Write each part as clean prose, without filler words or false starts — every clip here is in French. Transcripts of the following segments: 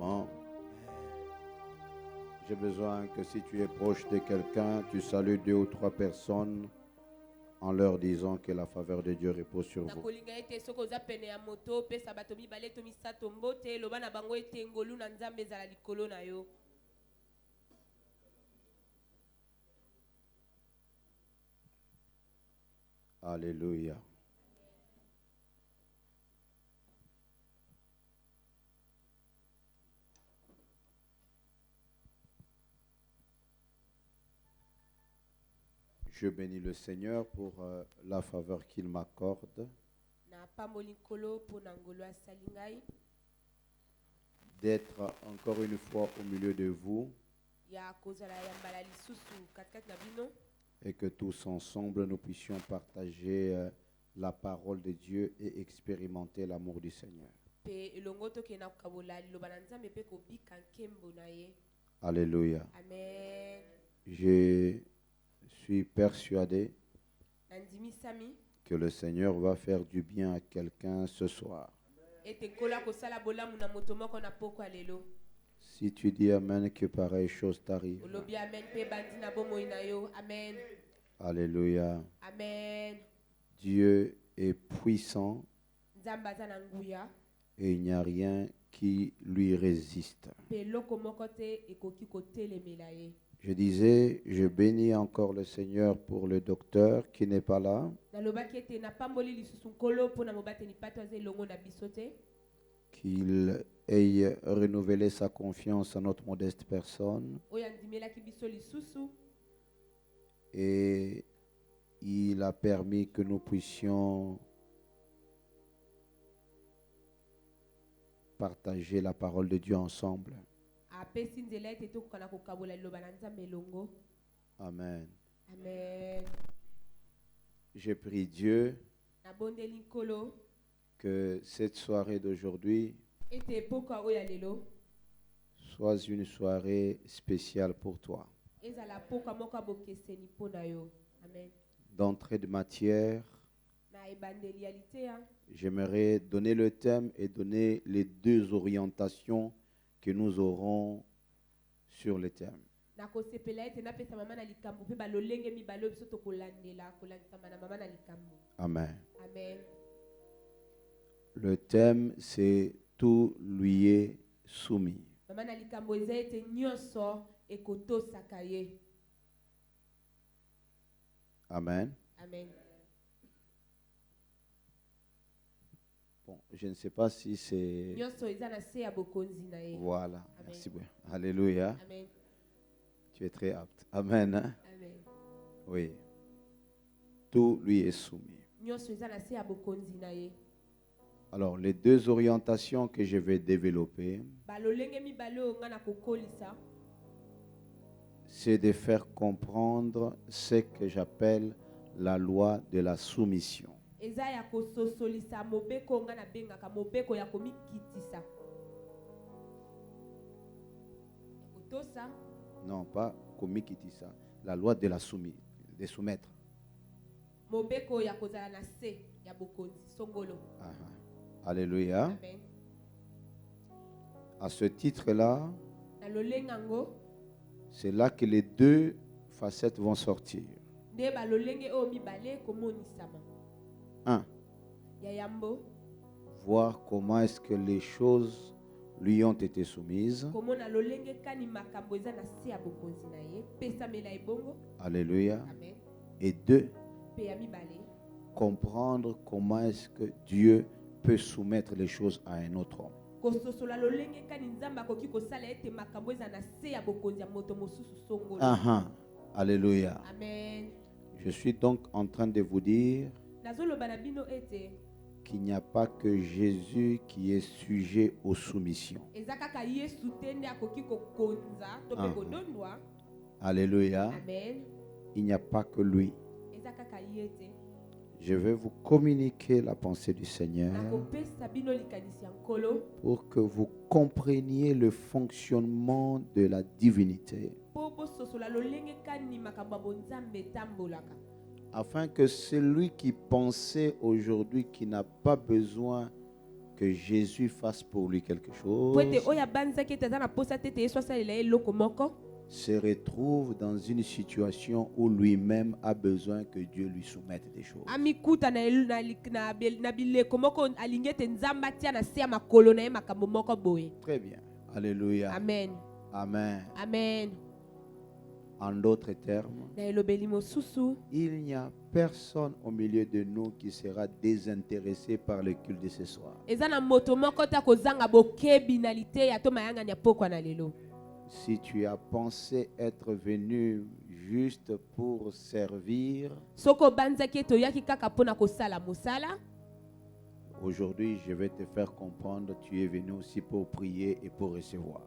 Bon. J'ai besoin que si tu es proche de quelqu'un, tu salues 2 ou 3 personnes en leur disant que la faveur de Dieu repose sur vous. Alléluia. Je bénis le Seigneur pour la faveur qu'il m'accorde d'être encore une fois au milieu de vous et que tous ensemble nous puissions partager la parole de Dieu et expérimenter l'amour du Seigneur. Alléluia. Amen. Je suis persuadé que le Seigneur va faire du bien à quelqu'un ce soir. Si tu dis Amen, que pareille chose t'arrive. Amen. Alléluia. Amen. Dieu est puissant et il n'y a rien qui lui résiste. Je disais, je bénis encore le Seigneur pour le docteur qui n'est pas là, qu'il ait renouvelé sa confiance en notre modeste personne et il a permis que nous puissions partager la parole de Dieu ensemble. Amen. Amen. J'ai prié Dieu que cette soirée d'aujourd'hui soit une soirée spéciale pour toi. D'entrée de matière, j'aimerais donner le thème et donner les 2 orientations que nous aurons sur le thème. Amen. Amen. Le thème, c'est tout lui est soumis. Amen. Amen. Bon, je ne sais pas si c'est... Voilà, merci beaucoup. Alléluia. Amen. Tu es très apte. Amen. Hein? Amen. Oui. Tout lui est soumis. Alors, les 2 orientations que je vais développer, c'est de faire comprendre ce que j'appelle la loi de la soumission. Non, pas komikitisa, la loi de la de soumettre. Alléluia. Amen. À ce titre-là, c'est là que les 2 facettes vont sortir. 1. Voir comment est-ce que les choses lui ont été soumises. Alléluia. Amen. Et 2. Comprendre comment est-ce que Dieu peut soumettre les choses à un autre homme. Alléluia. Amen. Je suis donc en train de vous dire qu'il n'y a pas que Jésus qui est sujet aux soumissions. Alléluia. Amen. Il n'y a pas que lui. Je vais vous communiquer la pensée du Seigneur pour que vous compreniez le fonctionnement de la divinité, afin que celui qui pensait aujourd'hui qu'il n'a pas besoin que Jésus fasse pour lui quelque chose, se retrouve dans une situation où lui-même a besoin que Dieu lui soumette des choses. Très bien. Alléluia. Amen. Amen. Amen. En d'autres termes, il n'y a personne au milieu de nous qui sera désintéressé par le culte de ce soir. Si tu as pensé être venu juste pour servir, aujourd'hui, je vais te faire comprendre que tu es venu aussi pour prier et pour recevoir.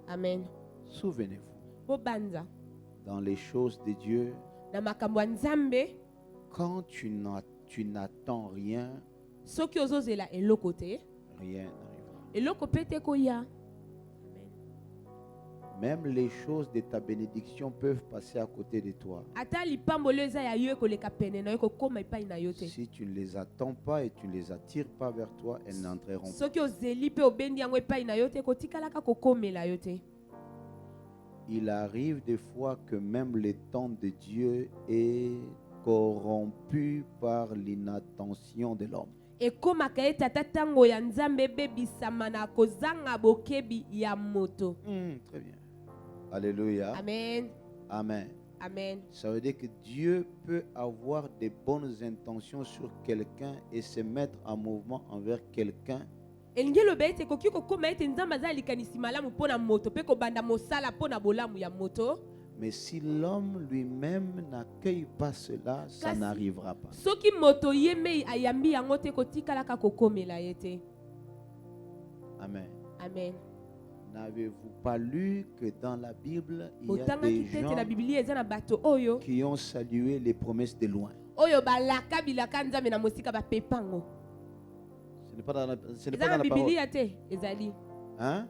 Amen. Souvenez-vous, dans les choses de Dieu, quand tu n'attends rien, rien n'arrivera. Même les choses de ta bénédiction peuvent passer à côté de toi. Si tu ne les attends pas et tu ne les attires pas vers toi, elles n'entreront pas. Il arrive des fois que même le temps de Dieu est corrompu par l'inattention de l'homme. Très bien. Alléluia. Amen. Amen. Amen. Ça veut dire que Dieu peut avoir des bonnes intentions sur quelqu'un et se mettre en mouvement envers quelqu'un. Mais si l'homme lui-même n'accueille pas cela, ça n'arrivera pas. Amen. Amen. N'avez-vous pas lu que dans la Bible, il y a des gens qui ont salué les promesses de loin? Ce n'est pas dans la parole. Hein?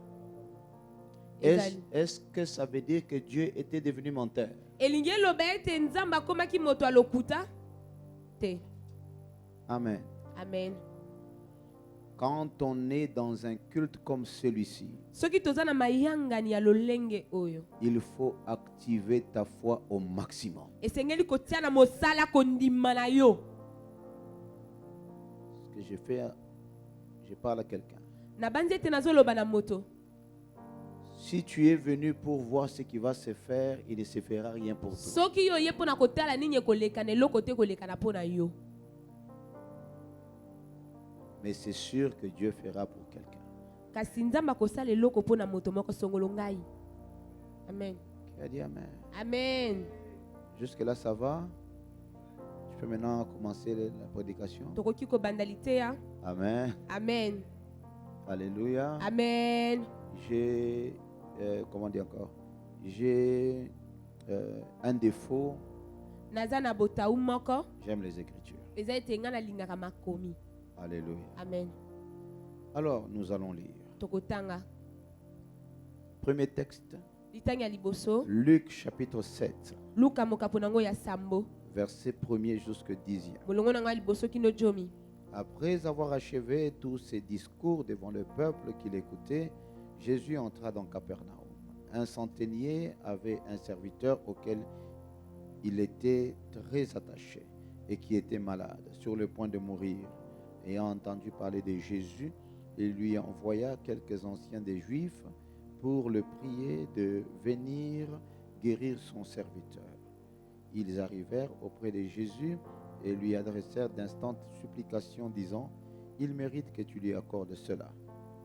Est-ce que ça veut dire que Dieu était devenu menteur? Amen. Amen. Quand on est dans un culte comme celui-ci, il faut activer ta foi au maximum. Ce que j'ai fait, je parle à quelqu'un. Si tu es venu pour voir ce qui va se faire, il ne se fera rien pour toi. Mais c'est sûr que Dieu fera pour quelqu'un. Amen. Qui a dit amen? Amen. Jusque-là, ça va? Je peux maintenant commencer la prédication. Amen. Amen. Alléluia. Amen. J'ai, comment dire encore? J'ai un défaut. J'aime les Écritures. Alléluia. Amen. Alors, nous allons lire. Premier texte. Luc chapitre 7. Verset 1er jusqu'au 10e. Après avoir achevé tous ses discours devant le peuple qui l'écoutait, Jésus entra dans Capernaum. Un centenier avait un serviteur auquel il était très attaché et qui était malade, sur le point de mourir. Ayant entendu parler de Jésus, il lui envoya quelques anciens des Juifs pour le prier de venir guérir son serviteur. Ils arrivèrent auprès de Jésus et lui adressèrent d'instantes supplications, disant: « Il mérite que tu lui accordes cela,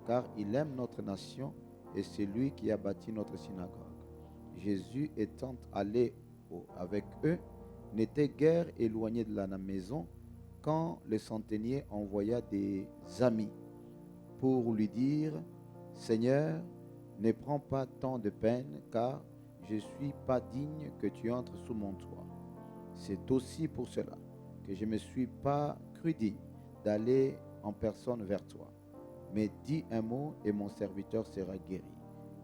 car il aime notre nation et c'est lui qui a bâti notre synagogue. » Jésus, étant allé avec eux, n'était guère éloigné de la maison quand le centenier envoya des amis pour lui dire: « Seigneur, ne prends pas tant de peine, car je ne suis pas digne que tu entres sous mon toit. C'est aussi pour cela que je ne me suis pas cru digne d'aller en personne vers toi. Mais dis un mot et mon serviteur sera guéri.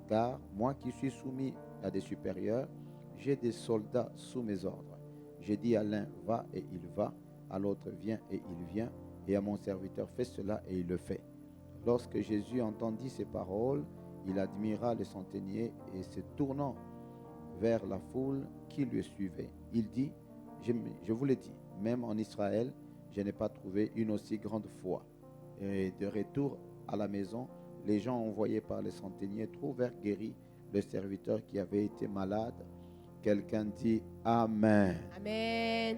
Car moi qui suis soumis à des supérieurs, j'ai des soldats sous mes ordres. J'ai dit à l'un: va, et il va, à l'autre viens et il vient, et à mon serviteur fais cela et il le fait. Lorsque Jésus entendit ces paroles, il admira le centenier et se tournant vers la foule qui le suivait, il dit, je vous l'ai dit, même en Israël, je n'ai pas trouvé une aussi grande foi. Et de retour à la maison, les gens envoyés par le centenier trouvèrent guéri le serviteur qui avait été malade. Quelqu'un dit Amen. Amen.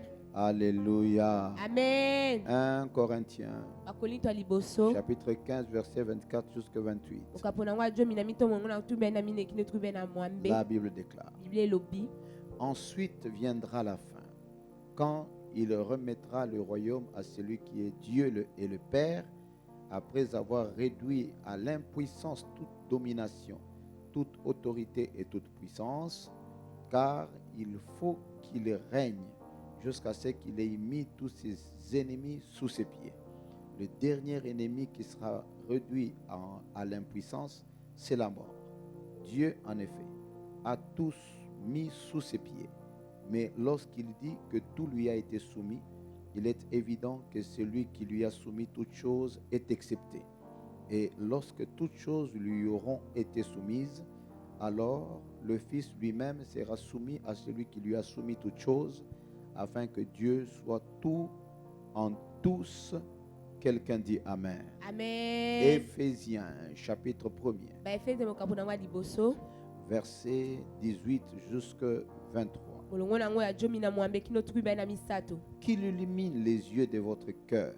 Alléluia. Amen. 1 Corinthiens, Bakolinto ya liboso. chapitre 15, verset 24 jusqu'à 28. Okapona ngwa jomi na mito mongo na tube na mine kine tube na mwambe. La Bible déclare. Bible lobi. Ensuite viendra la fin, quand il remettra le royaume à celui qui est Dieu et le Père, après avoir réduit à l'impuissance toute domination, toute autorité et toute puissance, car il faut qu'il règne jusqu'à ce qu'il ait mis tous ses ennemis sous ses pieds. Le dernier ennemi qui sera réduit à l'impuissance, c'est la mort. Dieu, en effet, a tous mis sous ses pieds. Mais lorsqu'il dit que tout lui a été soumis, il est évident que celui qui lui a soumis toutes choses est excepté. Et lorsque toutes choses lui auront été soumises, alors le Fils lui-même sera soumis à celui qui lui a soumis toutes choses, afin que Dieu soit tout en tous. Quelqu'un dit Amen. Amen. Éphésiens, chapitre 1er, Ba Efeze mokapona ngwa liboso. verset 18 jusqu'à 23. Molongo na ngwa ya jomi na mwambe kino tube na misato. Qu'il illumine les yeux de votre cœur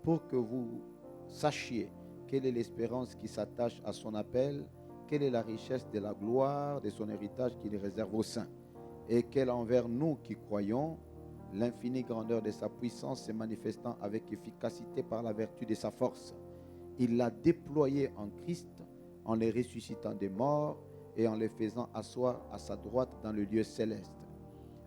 pour que vous sachiez quelle est l'espérance qui s'attache à son appel, quelle est la richesse de la gloire de son héritage qu'il réserve aux saints, et quelle envers nous qui croyons l'infinie grandeur de sa puissance se manifestant avec efficacité par la vertu de sa force. Il l'a déployé en Christ en les ressuscitant des morts et en les faisant asseoir à sa droite dans le lieu céleste,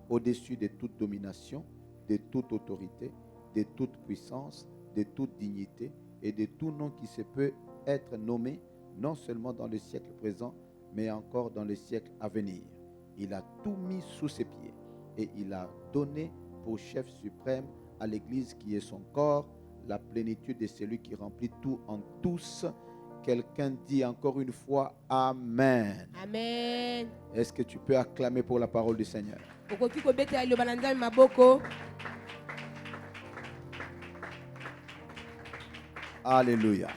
au-dessus de toute domination, de toute autorité, de toute puissance, de toute dignité et de tout nom qui se peut être nommé, non seulement dans le siècle présent, mais encore dans le siècle à venir. Il a tout mis sous ses pieds et il a donné pour chef suprême à l'Église qui est son corps, la plénitude de celui qui remplit tout en tous. Quelqu'un dit encore une fois Amen. Amen. Est-ce que tu peux acclamer pour la parole du Seigneur? Okoki kobeta liloba na Nzambe maboko. Alléluia.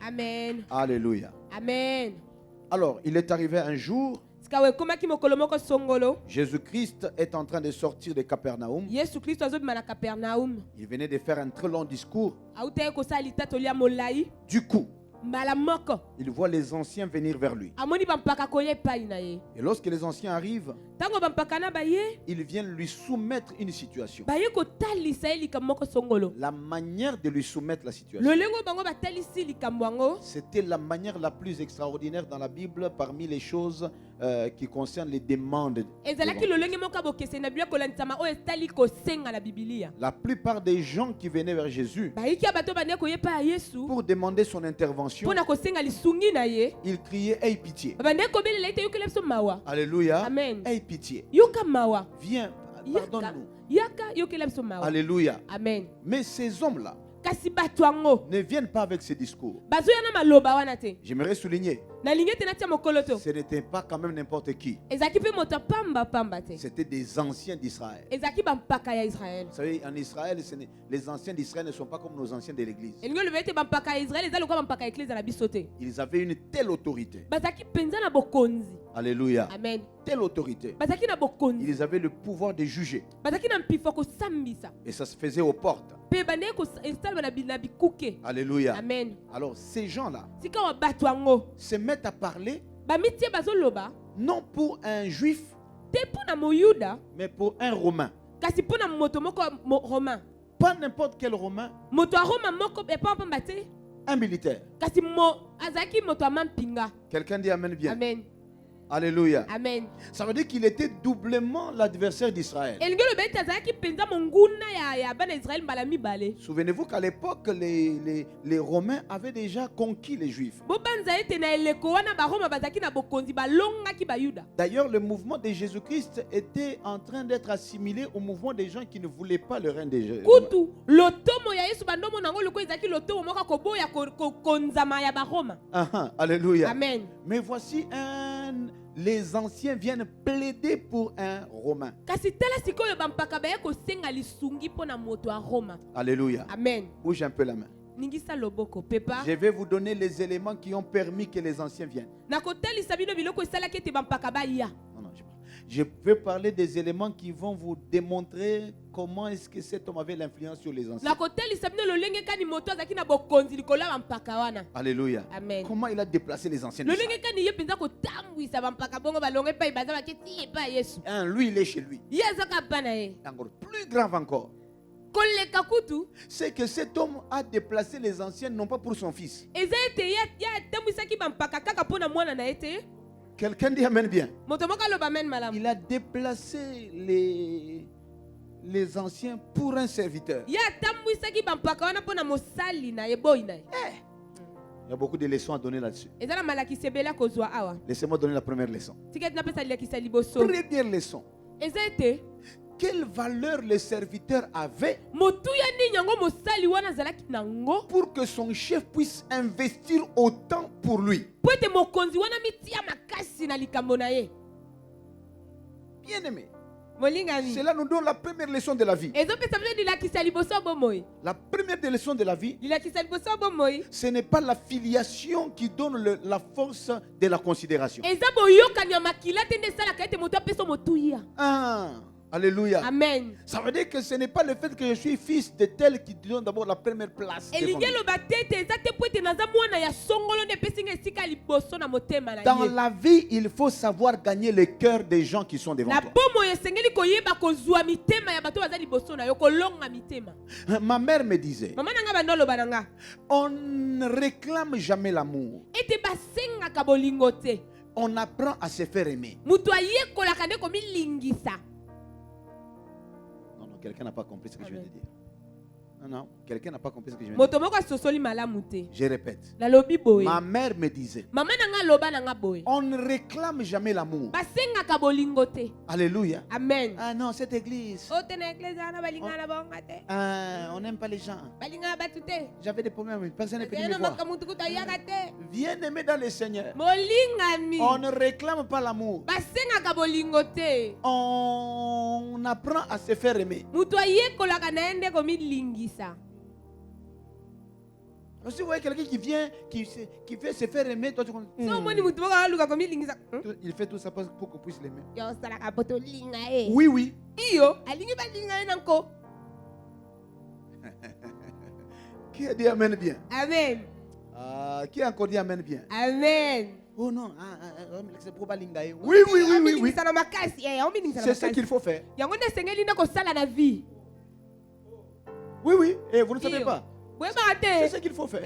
Amen. Alléluia. Amen. Alors, il est arrivé un jour, Sikawe komaki mokolo moko songolo. Jésus-Christ est en train de sortir de Capernaum. Yesu Kristo azobima na Capernaum. Il venait de faire un très long discours. Autaki kosala litato lia molai. Du coup, Mbala moko. il voit les anciens venir vers lui. Amoni bampaka koye epai na ye. Et lorsque les anciens arrivent, Tango bampaka na baye. ils viennent lui soumettre une situation. Baye kotalisa ye likambo moko songolo. La manière de lui soumettre la situation, Lolengo bango batalisi likambo yango. c'était la manière la plus extraordinaire dans la Bible parmi les choses qui concernent les demandes. Ezalaki lolenge moko bokese na biloko kolandisama oyo etali kosenga na Biblia. La plupart des gens qui venaient vers Jésus Bayiki ya bato bande koye epai ya Yesu. pour demander son intervention, Pona kosenga lisungi na ye. ils criaient, aie pitié. Bande kobelela ite yokela biso mawa. Alléluia. Amen. Aie pitié. Yoka mawa. Viens, Yaka. pardonne-nous. Yaka yokela biso mawa. Alléluia. Amen. Mais ces hommes-là Kasi bato yango. ne viennent pas avec ces discours. Bazoya na maloba wana te. J'aimerais souligner, Na linge te na tia mokolo to. ce n'était pas quand même n'importe qui. Ezaki pe moto pamba pamba te. C'était des anciens d'Israël. Ezaki bampaka ya Israël. Vous savez, en Israël, les anciens d'Israël ne sont pas comme nos anciens de l'Église. Elingo le vete bampaka ya Israël ezali kwa bampaka ya église na biso te. Ils avaient une telle autorité. Bazaki penza na bokonzi. Alléluia. Amen. Telle autorité. Bazaki na bokonzi. Ils avaient le pouvoir de juger. Bazaki na mpifo kosambisa. Et ça se faisait aux portes. Pe bande kosalba na bikuke. Alléluia. Amen. Alors, ces gens-là Sika wa bato yango. se mettent à parler Bamitie bazoloba. non pour un juif, Te pona moyuda. mais pour un romain. Kasi pona moto moko romain. Pas n'importe quel romain, Moto a Roma moko e pa pamba te. un militaire. Kasi azaki moto a mampinga. Quelqu'un dit Amen bien. Amen. Alléluia. Amen. Ça veut dire qu'il était doublement l'adversaire d'Israël. Souvenez-vous qu'à l'époque, les Romains avaient déjà conquis les Juifs. D'ailleurs, le mouvement de Jésus-Christ était en train d'être assimilé au mouvement des gens qui ne voulaient pas le règne de Jésus. Alléluia. Amen. Mais voici les anciens viennent plaider pour un Romain. Alléluia. Amen. Bouge un peu la main. Je vais vous donner les éléments qui ont permis que les anciens viennent. Non, je vais parler des éléments qui vont vous démontrer comment est-ce que cet homme avait l'influence sur les anciens. Alléluia. Amen. Comment il a déplacé les anciens. Lui, il est chez lui. Encore plus grave encore, c'est que cet homme a déplacé les anciens non pas pour son fils. Quelqu'un dit amen bien. Il a déplacé les anciens pour un serviteur. Il y a beaucoup de leçons à donner là-dessus. Laissez-moi donner la première leçon. Première leçon. Quelle valeur le serviteur avait pour que son chef puisse investir autant pour lui. Bien aimé, cela nous donne la première leçon de la vie. La première des leçons de la vie, ce n'est pas la filiation qui donne la force de la considération. Alléluia. Amen. Ça veut dire que ce n'est pas le fait que je suis fils de tel qui donne d'abord la première place. Dans la vie, il faut savoir gagner le cœur des gens qui sont devant toi. Ma mère me disait, on ne réclame jamais l'amour. On apprend à se faire aimer. Quelqu'un n'a pas compris ce que je viens de dire. Non, quelqu'un n'a pas compris ce que je viens de dire. Je répète. Ma mère me disait, on ne réclame jamais l'amour. Alléluia. Amen. Ah non, cette église, on n'aime pas les gens. J'avais des problèmes, personne n'est venu me voir. Viens aimer dans le Seigneur. On ne réclame pas l'amour. On apprend à se faire aimer. Si vous voyez quelqu'un qui vient, qui veut se faire aimer, toi tu comprends. Il fait tout ça pour qu'on puisse l'aimer. Oui, oui. Qui a dit amen bien? Amen. Qui a encore dit amen bien? Amen. Oh non, oui, oui, oui, oui, oui. C'est ce qu'il faut faire. Oui, oui. Et vous ne savez pas. C'est ce qu'il faut faire.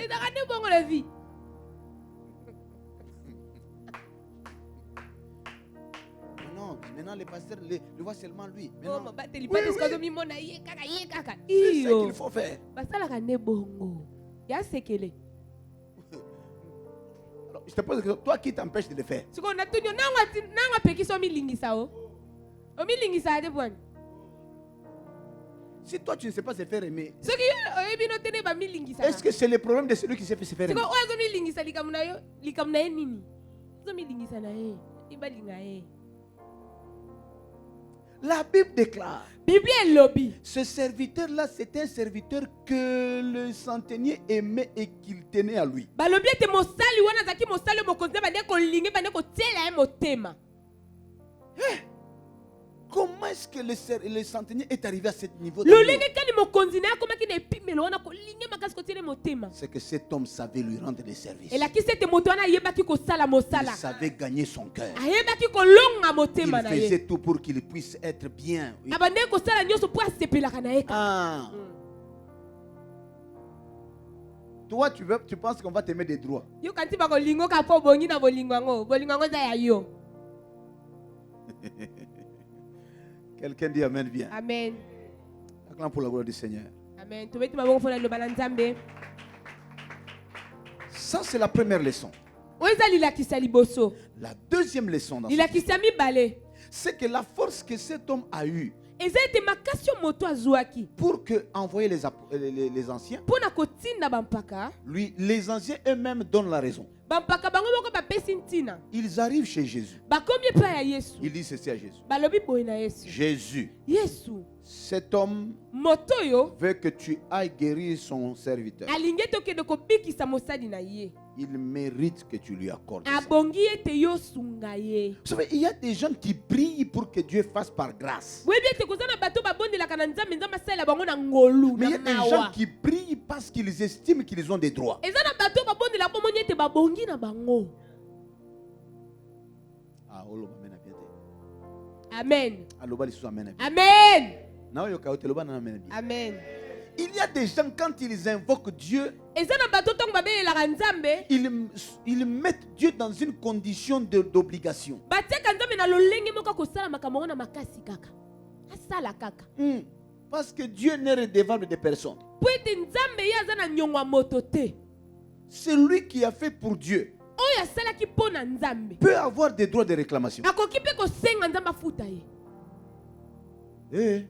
Non, maintenant les pasteurs le voient seulement lui. Maintenant, c'est ce qu'il faut faire. Alors, je te pose la question, toi qui t'empêche de le faire? Si toi tu ne sais pas se faire aimer, est-ce que c'est le problème de celui qui sait se faire aimer? La Bible déclare, ce serviteur-là, c'est un serviteur que le centenier aimait et qu'il tenait à lui. Comment est-ce que le centenier est arrivé à ce niveau? C'est que cet homme savait lui rendre des services. Il savait gagner son cœur. Il faisait tout pour qu'il puisse être bien. Toi, tu penses qu'on va t'aimer des droits. Quelqu'un dit Amen bien. Amen. Acclame pour la gloire du Seigneur. Amen. Tobeti maboko fona lobala nzambe. Ça, c'est la première leçon. Oeza lilakisa liboso. La deuxième leçon, dans ce Lilakisa mibale. c'est que la force que cet homme a eue Eza ete makasi moto azwaki. pour que envoyer les anciens, Pona kotinda bampaka. lui, les anciens eux-mêmes donnent la raison. Bampaka bango moko bapesi ntina. Ils arrivent chez Jésus. Bakomi epai ya Yesu. Ils disent ceci à Jésus. Balobi boye na Yesu. Jésus, Yesu. cet homme Moto yo veut que tu ailles guérir son serviteur. alingi tokende kobikisa mosali na ye. Il mérite que tu lui accordes ça. Abongi ete yo sunga ye. Vous savez, il y a des gens qui prient pour que Dieu fasse par grâce. Webi ete kozana bato babondelaka na nzambe nzambe asala bango na ngolu Mais il y na a des gens mawa. qui prient parce qu'ils estiment qu'ils ont des droits. Eza na bato babondela bomoni ete babongi na bango. Ah, oloba mena bien te. Amen. Aloba lisusu amena bien. Amen. Na oyo kaote loba na amena bien. Amen. Il y a des gens, quand ils invoquent Dieu, Eza na bato tongo babelelaka nzambe. ils mettent Dieu dans une condition d'obligation. Batiaka nzambe na lolenge moko kosala makambo ngo na makasi kaka. Asala kaka. Parce que Dieu n'est redevable de personne. Po ete nzambe ye aza na nyongo moto te. Celui qui a fait pour Dieu Oyo asalaki mpo na nzambe. peut avoir des droits de réclamation. Akoki mpe kosenga nzambe afuta ye. Eh,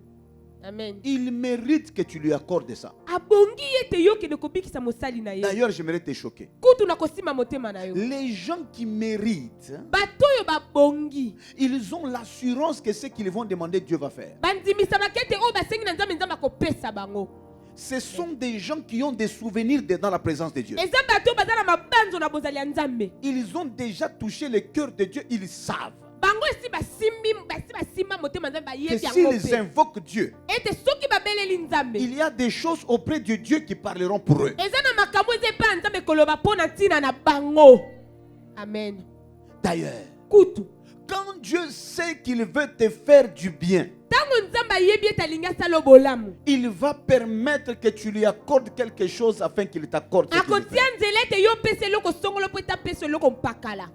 Amen. il mérite que tu lui accordes ça. Abongi ete yo kende kobikisa mosali na ye. D'ailleurs, j'aimerais te choquer. Kutu na kosima motema na yo. Les gens qui méritent, Bato yo babongi. ils ont l'assurance que ce qu'ils vont demander, Dieu va faire. Bandimisa makete oyo basengi na nzambe nzambe akopesa bango. Ce sont des gens qui ont des souvenirs dans la présence de Dieu. Eza bato baza na mabanzo na bozali ya nzambe. Ils ont déjà touché le cœur de Dieu, ils savent Bango esi basimba motema nzambe que bayebi yango s'ils pe. invoquent Dieu, Ete soki babeleli nzambe. il y a des choses auprès de Dieu qui parleront pour eux. Eza na makambo eza epai ya nzambe koloba mpo na ntina na bango. Amen. D'ailleurs, Kutu. quand Dieu sait qu'il veut te faire du bien, Tango nzambe ayebi ete alingi asala bolamu. il va permettre que tu lui accordes quelque chose afin qu'il t'accorde ce qu'il veut Akotia faire. nzela ete yo pesa eloko songolo mpo ete apesa eloko mpakala.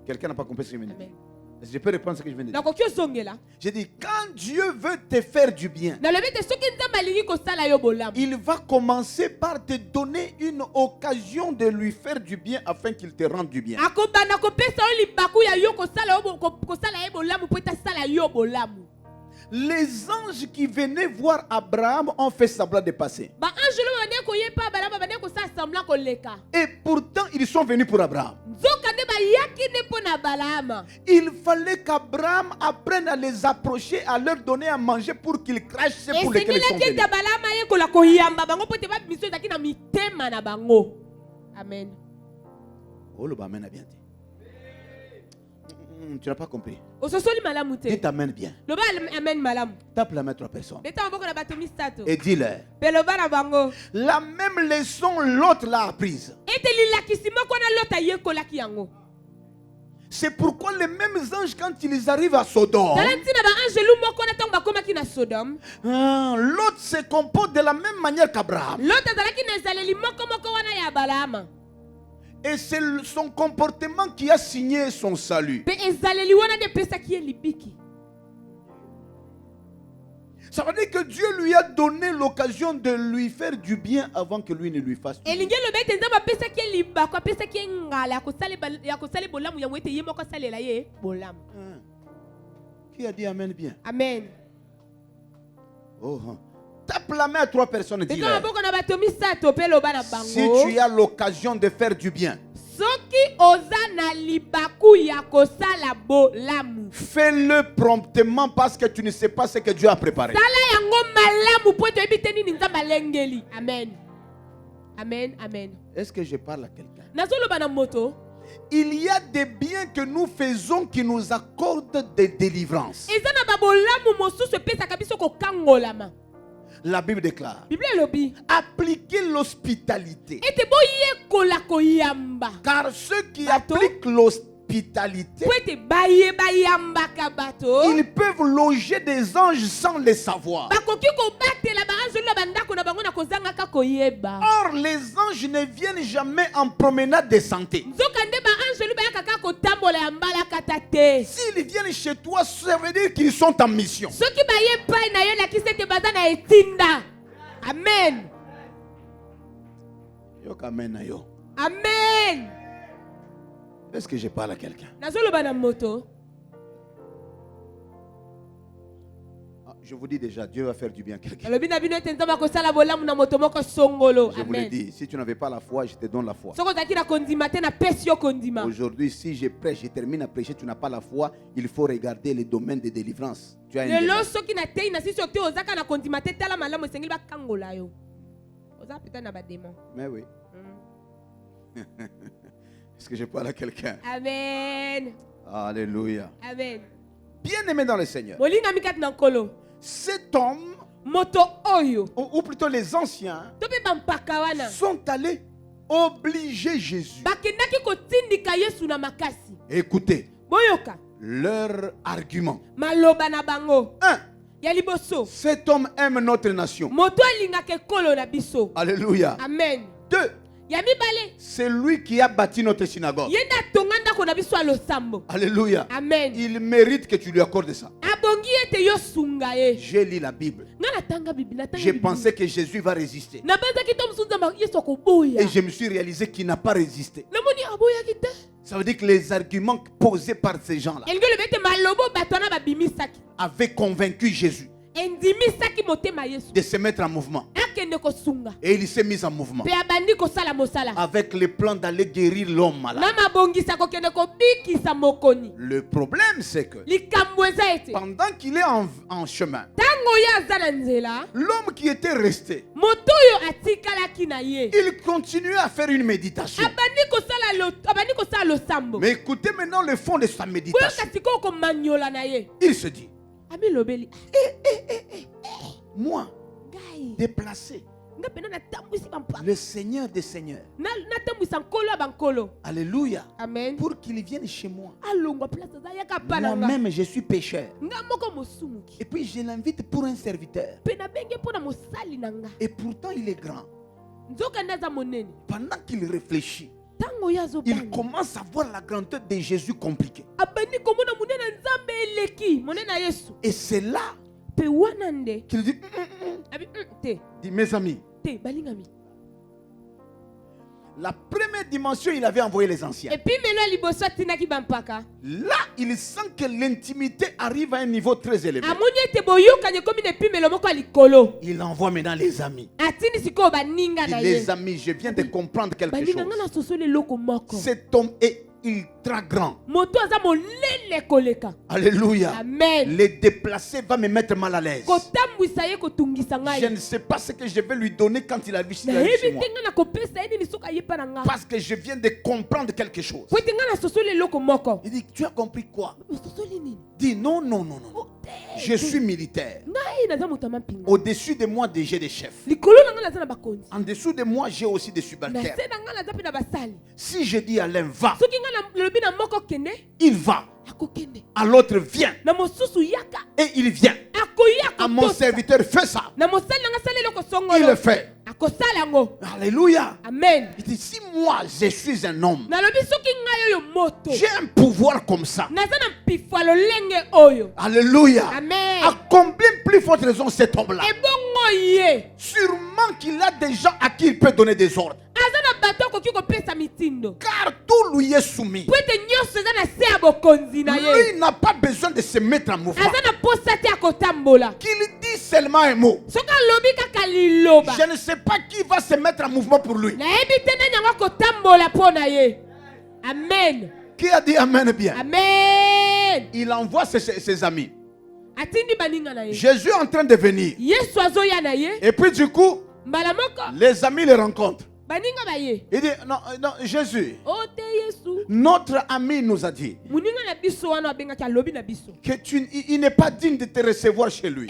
Quelqu'un n'a pas compris ce que je viens de dire. Amen. Je peux répondre ce que je viens de dire. Nakoki ozongela. J'ai dit, quand Dieu veut te faire du bien, Nalobi ete soki nzambe alingi kosala yo bolamu. il va commencer par te donner une occasion de lui faire du bien afin qu'il te rende du bien. Akobanda kopesa yo libaku ya yo kosala ye bolamu mpo ete asala yo bolamu. Les anges qui venaient voir Abraham ont fait semblant de passer. Ba ange lo bande koyepa balama bande kosala semblant koleka. Et pourtant, ils sont venus pour Abraham. Nzoka nde bayaki nde mpo na balama. Il fallait qu'Abraham apprenne à les approcher, à leur donner à manger pour qu'ils crachent ce pour lesquels ils sont Esengelaki venus. ete balama yekola koyamba bango mpo ete bamiso ezalaki na mitema na bango. Amen. Oh, le amen a bien dit. Tu n'as pas compris. Ososoli malamu te. Dites amen bien. Loba amen malamu. Tape la main à 3 personnes. Beta maboko na bato misato. Et dis-leur. Pe loba na bango. La même leçon, l'autre l'a apprise. Ete lilakisi moko na lota yekolaki yango. C'est pourquoi les mêmes anges, quand ils arrivent à Sodome, Tala ntina ba angelu moko na tango bakomaki na Sodome. l'autre se comporte de la même manière qu'Abraham. Lota zalaki na ezaleli moko wana ya balama. Et c'est son comportement qui a signé son salut. Pe ezaleli wana de pesaki ye libiki. Ça veut dire que Dieu lui a donné l'occasion de lui faire du bien avant que lui ne lui fasse du bien. Elingi loba ete nzambe apesaki ye libako apesaki ye ngala ya kosala bolamu yango ete ye moko asalela ye bolamu. Qui a dit amen bien? Amen. Oh, tape la main à 3 personnes et Beta dis-leur. maboko na bato misato pe loba na bango. Si tu as l'occasion de faire du bien, Soki oza na libaku ya kosala bolamu. fais-le promptement parce que tu ne sais pas ce que Dieu a préparé. Sala yango malamu po ete oyebi te nini nzambe alengeli. Amen. Amen. Amen. Est-ce que je parle à quelqu'un? Nazoloba na moto. Il y a des biens que nous faisons qui nous accordent des délivrances. Eza na babolamu mosusu epesaka biso kokangolama. La Bible déclare, Bible elobi. appliquez l'hospitalité. Ete boyekola koyamba. Car ceux qui Bateau. appliquent l'hospitalité, Po ete bayembaka bato. ils peuvent loger des anges sans le savoir. Bakoki kobatela baanjelu na bandako na bango na kozangaka koyeba. Or, les anges ne viennent jamais en promenade de santé. Nzoka nde baanjelu bayaka kaka kotambola S'ils viennent chez toi, ça veut dire qu'ils sont en mission. Amen. Amen. Est-ce que je parle à quelqu'un? Je vous dis déjà, Dieu va faire du bien à quelqu'un. Je vous l'ai dit, si tu n'avais pas la foi, je te donne la foi. Aujourd'hui, si je prêche, je termine à prêcher, tu n'as pas la foi, il faut regarder les domaines de délivrance. Tu as une délivrance. Mais oui. Est-ce que je parle à quelqu'un? Amen. Alléluia. Amen. Bien-aimé dans le Seigneur. Cet homme, ou plutôt les anciens, sont allés obliger Jésus. Écoutez leur argument. Cet homme aime notre nation. Alléluia. Amen. 2. C'est lui qui a bâti notre synagogue. Alléluia. Amen. Il mérite que tu lui accordes ça. J'ai lu la Bible. J'ai pensé que Jésus va résister. Et je me suis réalisé qu'il n'a pas résisté. Ça veut dire que les arguments posés par ces gens-là avaient convaincu Jésus de se mettre en mouvement. Et il s'est mis en mouvement avec le plan d'aller guérir l'homme malade. Le problème, c'est que pendant qu'il est en chemin, l'homme qui était resté, il continuait à faire une méditation. Mais écoutez maintenant le fond de sa méditation. Il se dit, moi, déplacé, le Seigneur des Seigneurs, alléluia, Amen. pour qu'il vienne chez moi. Moi-même, je suis pécheur. Et puis je l'invite pour un serviteur. Et pourtant, il est grand. Pendant qu'il réfléchit, il commence à voir la grandeur de Jésus compliquée. Et c'est là qu'il dit, dit, mes amis, la première dimension, il avait envoyé les anciens. Là, il sent que l'intimité arrive à un niveau très élevé. Il envoie maintenant les amis. Les amis, je viens de comprendre quelque chose. Cet homme est ultra grand. Alléluia. Amen. Le déplacer va me mettre mal à l'aise. Je ne sais pas ce que je vais lui donner quand il arrive chez moi. Parce que je viens de comprendre quelque chose. Il dit, tu as compris quoi? Dis non, non, non, non. Je suis militaire. Au-dessus de moi, j'ai des chefs. En dessous de moi, j'ai aussi des subalternes. Si je dis à l'un va, il va. À l'autre viens. Et il vient. À mon serviteur fais ça. Il le fait. Alléluia. Amen. Il dit, si moi je suis un homme, j'ai un pouvoir comme ça. Alléluia. Amen. À combien plus forte raison cet homme-là? Sûrement qu'il a des gens à qui il peut donner des ordres. Car tout lui est soumis. Lui n'a pas besoin de se mettre en mouvement. Qu'il dit seulement un mot. Je ne sais pas qui va se mettre en mouvement pour lui. Amen. Qui a dit amen bien? Amen. Il envoie ses amis. Jésus est en train de venir. Et puis du coup, les amis le rencontrent. Il dit, non, non, Jésus, notre ami nous a dit qu'il n'est pas digne de te recevoir chez lui.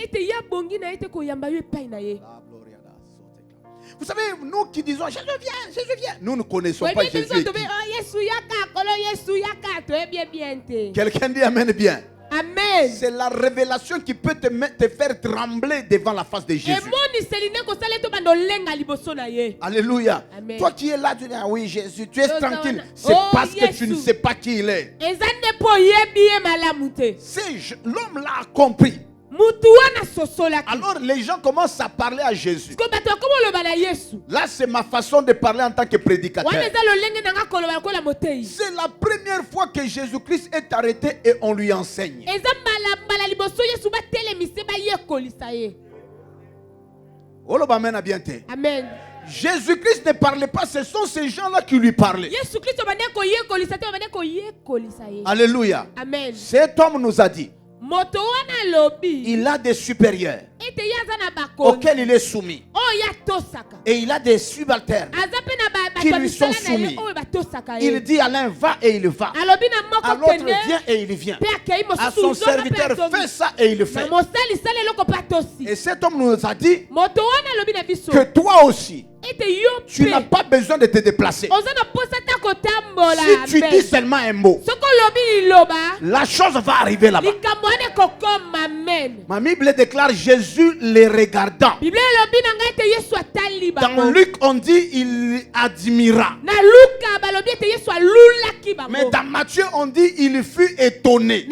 Vous savez, nous qui disons Jésus viens, nous ne connaissons pas Jésus. Quelqu'un dit amen bien. Amen. C'est la révélation qui peut te faire trembler devant la face de Jésus. Alléluia. Amen. Toi qui es là, tu dis, ah oui, Jésus, tu es tranquille. C'est Oh, parce que tu Jésus. ne sais pas qui il est. L'homme l'a compris. Alors les gens commencent à parler à Jésus. Là, c'est ma façon de parler en tant que prédicateur. C'est la première fois que Jésus-Christ est arrêté et on lui enseigne. Amen. Jésus-Christ ne parlait pas, ce sont ces gens-là qui lui parlaient. Alléluia. Amen. Cet homme nous a dit, il a des supérieurs auxquels il est soumis. Et il a des subalternes qui lui sont soumis. Il dit à l'un va et il va. À l'autre viens et il vient. À son serviteur fais ça et il le fait. Et cet homme nous a dit que toi aussi, tu n'as pas besoin de te déplacer. Si tu dis seulement un mot, la chose va arriver là-bas. Ma Bible déclare Jésus les regardant. Dans Luc, on dit il admira. Mais dans Matthieu, on dit il fut étonné.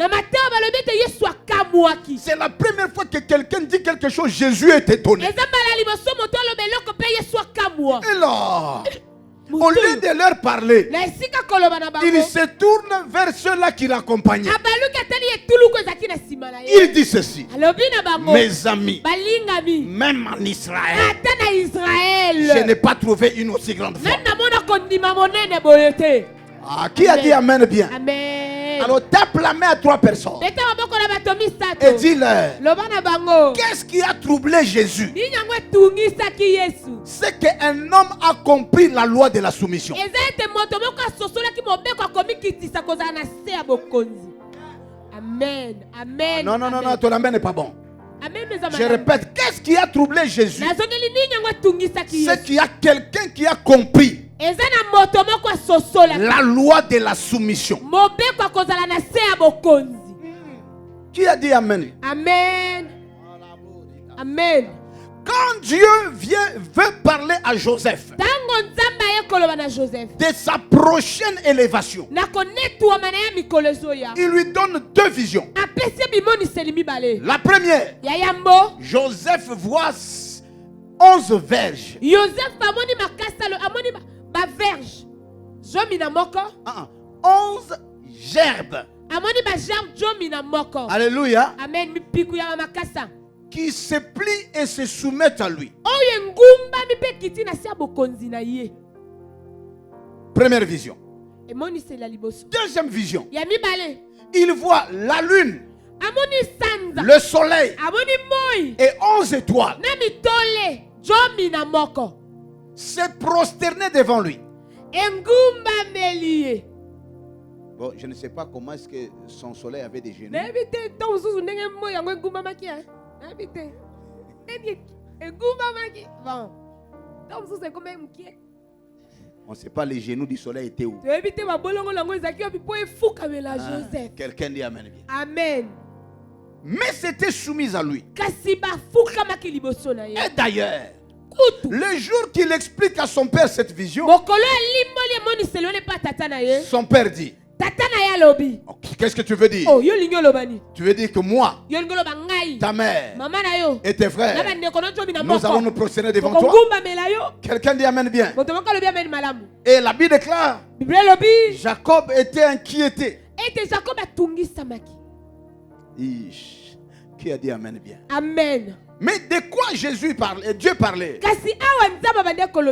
C'est la première fois que quelqu'un dit quelque chose, Jésus est étonné. Et là, au lieu de leur parler, il se tourne vers ceux-là qui l'accompagnaient. Il dit ceci: mes amis, même en Israël, je n'ai pas trouvé une aussi grande foi. Ah, qui a dit Amen bien? Amen. Alors tape la main à 3 personnes et dis-leur, qu'est-ce qui a troublé Jésus? C'est qu'un homme a compris la loi de la soumission. Amen. Amen. Non, non, non, non, ton amen n'est pas bon. Amen. Je répète, qu'est-ce qui a troublé Jésus? C'est qu'il y a quelqu'un qui a compris la loi de la soumission. Qui a dit Amen? Amen. Amen. Quand Dieu veut parler à Joseph de sa prochaine élévation, il lui donne 2 visions. La première, Joseph voit 11 verges. 11 gerbes. Alléluia. Amen. Qui se plient et se soumettent à lui. Première vision. Deuxième vision. Il voit la lune, le soleil et 11 étoiles se prosterner devant lui. Bon, je ne sais pas comment est-ce que son soleil avait des genoux. On ne sait pas les genoux du soleil étaient où. Quelqu'un dit Amen. Amen. Mais c'était soumis à lui. Et d'ailleurs, le jour qu'il explique à son père cette vision, son père dit, qu'est-ce que tu veux dire? Tu veux dire que moi, ta mère et tes frères, nous allons nous prosterner devant toi? Quelqu'un dit Amen bien. Et la Bible déclare, Jacob était inquiété. Qui a dit Amen bien? Amen. Mais de quoi Jésus parlait? Dieu parlait.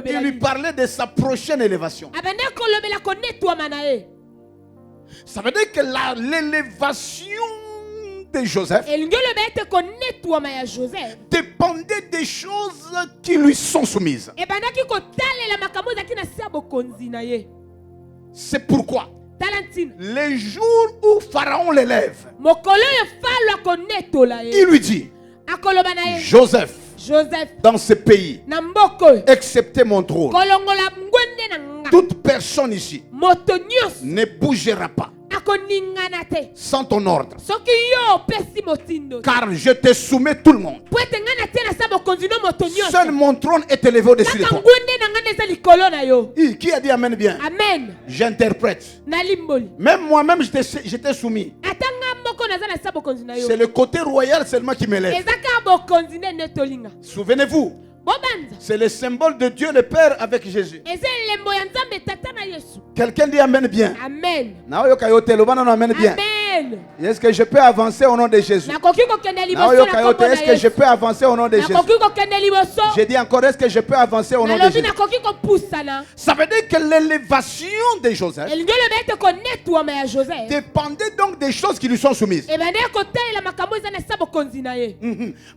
Il lui parlait de sa prochaine élévation. Ça veut dire que l'élévation de Joseph dépendait des choses qui lui sont soumises. C'est pourquoi les jours où Pharaon l'élève, il lui dit, Joseph, dans ce pays, excepté mon trône, toute personne ici ne bougera pas sans ton ordre. soki yo opesi motindo Car je te soumets tout le monde. po ete ngai natie na sa bokonzi no moto Seul mon trône est élevé au-dessus de kaka toi. ngwende na ngai nde eza likolo na yo. Qui a dit amen bien? Amen. J'interprète. Nalimboli Même moi-même, j'étais soumis. ata ngai moko naza na sa bokonzi na yo. C'est le côté royal seulement qui m'élève. eza kaka bokonzi nde nde tolinga Souvenez-vous, bobanza c'est le symbole de Dieu le Père avec Jésus. eza elembo ya nzambe tata na yesu. Quelqu'un dit amen bien. Amen. Naoyoka yote, lobana no amen bien. Amen. Est-ce que je peux avancer au nom de Jésus? nakoki kokende liboso Naoyoka na yote, kombo est-ce na que je yesu. peux avancer au nom de Jésus? nakoki kokende liboso J'ai dit encore, est-ce que je peux avancer au nom de nalobi Jésus? nakoki kopusana. Ça veut dire que l'élévation de Joseph elingi oloba ete konetwama ya joseph dépendait donc des choses qui lui sont soumises. ebande kotalela makambo eza na sa bokonzi na ye.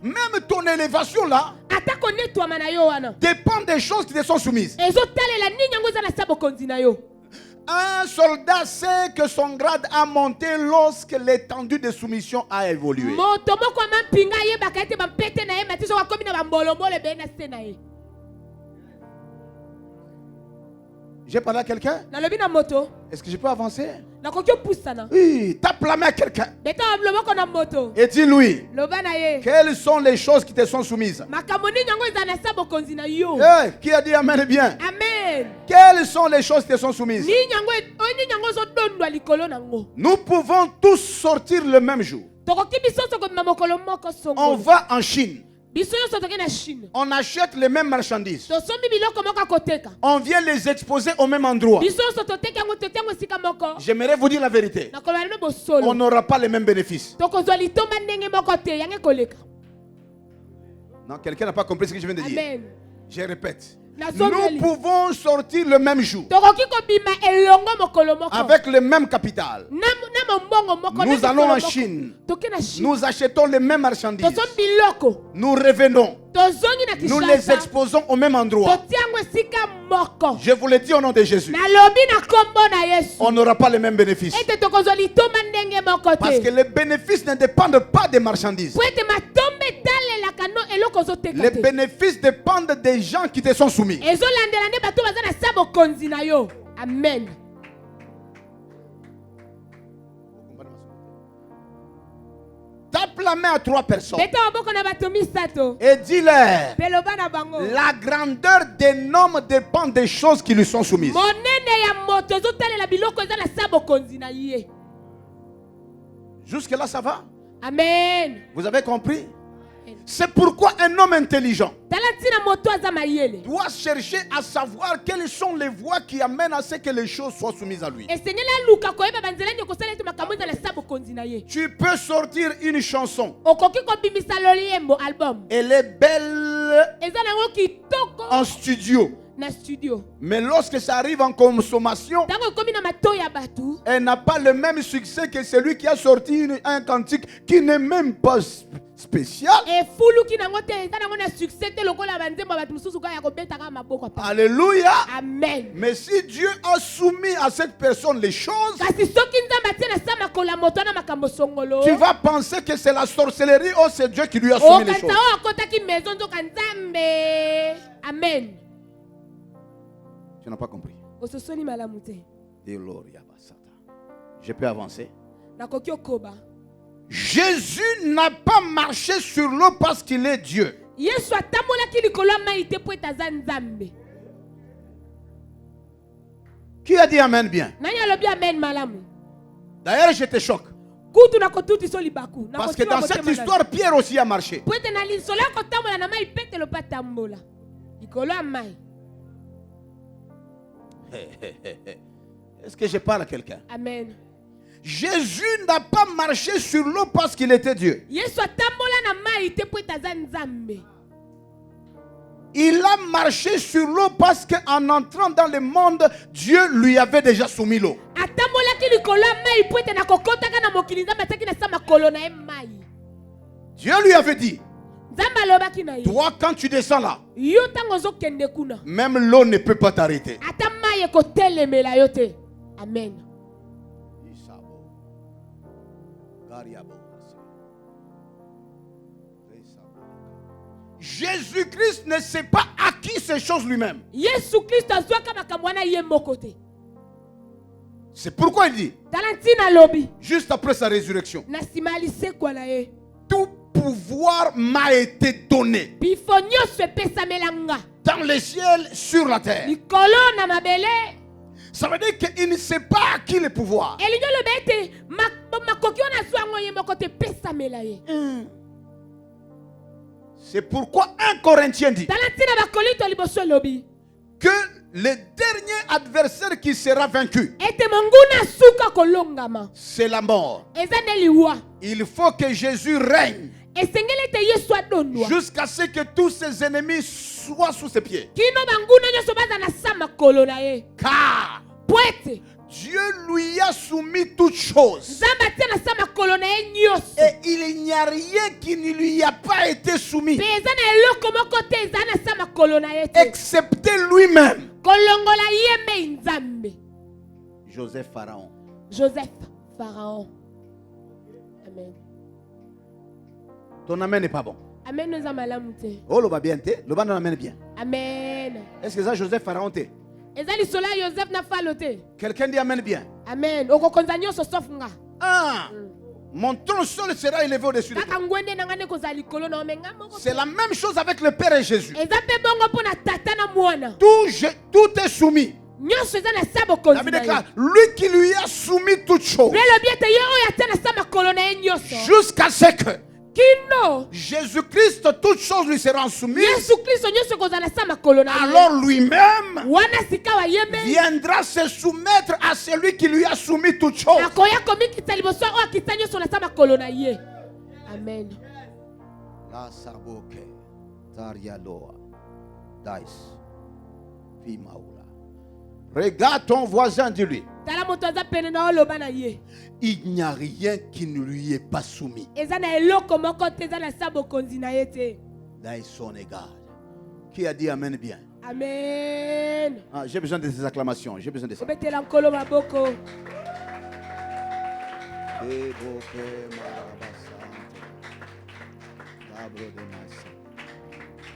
Même ton élévation là ata konetwama na yo wana dépend des choses qui te sont soumises. ezotalela nini yango eza na sa bokonzi na yo. Un soldat sait que son grade a monté lorsque l'étendue de soumission a évolué. moto moko ama mpinga ayebaka ete bampete na ye mati soki akomi na bambolombolo ebele na se na ye. J'ai parlé à quelqu'un? nalobi na moto Est-ce que je peux avancer? nakoki opusana Oui, tape la main à quelqu'un beta loboko na moto et dis-lui, loba na ye quelles sont les choses qui te sont soumises? makambo nini yango eza na sa bokonzi na yo. Qui a dit amen bien? amen. Quelles sont les choses qui te sont soumises? nini yango ezodondwa likolo nango. Nous pouvons tous sortir le même jour. tokoki biso nyonso kobima mokolo moko On songo. va en Chine. biso nyonso toke na chine On achète les mêmes marchandises. tosombi biloko moko akoteka. On vient les exposer au même endroit. biso nyonso toteki yango totia yango esika moko. J'aimerais vous dire la vérité. nakoloba nano On bosolo n'aura pas les mêmes bénéfices. tokozwa litomba ndenge moko te yango ekoleka. Non, quelqu'un n'a pas compris ce que je viens de dire. amen. Je répète. Nasomeli. Nous pouvons sortir le même jour tokoki kobima elongo mokolo moko avec le même capital. na mombongo moko. Nous allons en Chine. toke na chine Nous achetons les mêmes marchandises. tosombi biloko Nous revenons. tozongi na Nous les Kinshasa exposons au même endroit. totia yango esika moko. Je vous le dis au nom de Jésus. nalobi na kombo na yesu On n'aura pas les mêmes bénéfices. ete tokozwa litomba ndenge moko Parce que te les bénéfices ne dépendent pas des marchandises. po ete matombe etalelaka no eloko ozoteka Les te. bénéfices dépendent des gens qui te sont soumis. ezolandela nde bato baza na sa bokonzi na yo. amen. Tape la main à 3 personnes beta maboko na bato misato et dis-leur, mpe loba na bango la grandeur d'un homme dépend des choses qui lui sont soumises. monene ya moto ezotalela biloko eza na sa bokonzi na ye. Jusque là, ça va? amen. Vous avez compris? C'est pourquoi un homme intelligent tala ntina moto aza mayele doit chercher à savoir quelles sont les voies qui amènent à ce que les choses soient soumises à lui. esengeli aluka koyeba banzela nini okosala ete makambo eza na sa bokonzi na ye. Tu peux sortir une chanson. okoki kobimisa loliembo album Elle est belle eza nango kitoko en studio. na studio Mais lorsque ça arrive en consommation, ntango ekomi na matoi ya bato elle n'a pas le même succès que celui qui a sorti un cantique qui n'est même pas spécial. efuluki nango te eza nango na succès te lokola banzembo ya bato mosusu kaka ya kobetaka maboko apa. Alléluia. amen. Mais si Dieu a soumis à cette personne les choses, kasi soki nzambe atie na sa makolo ya moto na makambo songolo tu vas penser que c'est la sorcellerie ou c'est Dieu qui lui a soumis les okanisa choses. oyo akotaki maison nzoka nzambe. amen. Tu n'as pas compris. ososoli malamu te. Je peux avancer. nakoki okoba. Jésus n'a pas marché sur l'eau parce qu'il est Dieu. yesu atambolaki likolo ya mai te po ete aza nzambe. Qui a dit amen bien? nani alobi amen malamu. D'ailleurs, je te choque. kutu nakotutiso libaku. Parce que dans cette histoire, Pierre aussi a marché. po ete na lisolo ya kotambola na mai petelo mpe atambola likolo ya mai. Est-ce que je parle à quelqu'un? amen. Jésus n'a pas marché sur l'eau parce qu'il était Dieu. yesu atambola na mai te po ete aza nzambe. Il a marché sur l'eau parce qu'en entrant dans le monde, Dieu lui avait déjà soumis l'eau. atambolaki likolo ya mai po ete nakokotaka na mokili nzambe atiaki na sa makolo na ye mai. Dieu lui avait dit, nzambe alobaki na ye toi quand tu descends là, yo ntango ozokende kuna même l'eau ne peut pas t'arrêter. ata mai ekotelemela yo te. amen. Jésus-Christ ne s'est pas acquis ces choses lui-même. yesu kristo azwaka makambo wana ye moko te. C'est pourquoi il dit, Talantina lobi. juste après sa résurrection, Na simalise kwa na ye. tout pouvoir m'a été donné Bifonyo se pesa melanga. dans les ciels, sur la terre. Likolo na mabele. Ça veut dire qu'il ne sait pas à qui le pouvoir. Elinyo le bete makoki ona swango ye mokote pesa melaye. C'est pourquoi 1 Corinthiens dit Talantina bakolito liboso lobi. que le dernier adversaire qui sera vaincu, Ete monguna suka kolongama. c'est la mort. Ezane liwa. Il faut que Jésus règne Esengele te yesu adonwa. jusqu'à ce que tous ses ennemis soient sous ses pieds. Kino banguna nyoso baza na sama kolo na ye. Car Poete. Dieu lui a soumis toutes choses. Zamba tia na sama kolo na ye nyoso. Et il n'y a rien qui ne lui a pas été soumis, Pe ezana eloko moko te ezana sama kolo na ye te. excepté lui-même. Kolongola ye me nzambe. Joseph Pharaon. Joseph, Pharaon. Amen. Ton amen n'est pas bon. Amen nous amalamu te. Oh, le va bien, le va amène bien. Amen. Est-ce que ça, Joseph Pharaon, t'es? Ezali sola Joseph na falote. Quelqu'un dit amène bien. Amen. Okokonza nyoso sofunga. Ah, mon tronc seul sera élevé au-dessus de toi. Kaka ngwende na ngane kozali kolo na omenga moko. C'est la même chose avec le Père et Jésus. Ezape bongo pona tata na mwana. Tout est soumis. Nyonso eza na sabo La konzi. Bible déclare, lui qui lui a soumis toutes choses, Lelo biete ye oya tena sama kolo na ye nyoso. jusqu'à ce que Kino. Jésus-Christ, toutes choses lui seront soumises. Yesu Kristo nyonso kozala sama kolo na ye. Alors lui-même Wana sika wa yeme. viendra se soumettre à celui qui lui a soumis toutes choses. Akoya komikita liboso oya kita nyonso na sama kolo na ye. Amen. La saboke, tarialoa, dice, fimaula. Regarde ton voisin, dis-lui. Tala moto aza pene na oloba na ye. Il n'y a rien qui ne lui est pas soumis. Eza na eloko moko te eza na sabo konzi na ye te. Là, ils sont égaux. Qui a dit Amen bien? Amen. Ah, j'ai besoin de ces acclamations. J'ai besoin de ça. Obetela nkolo maboko.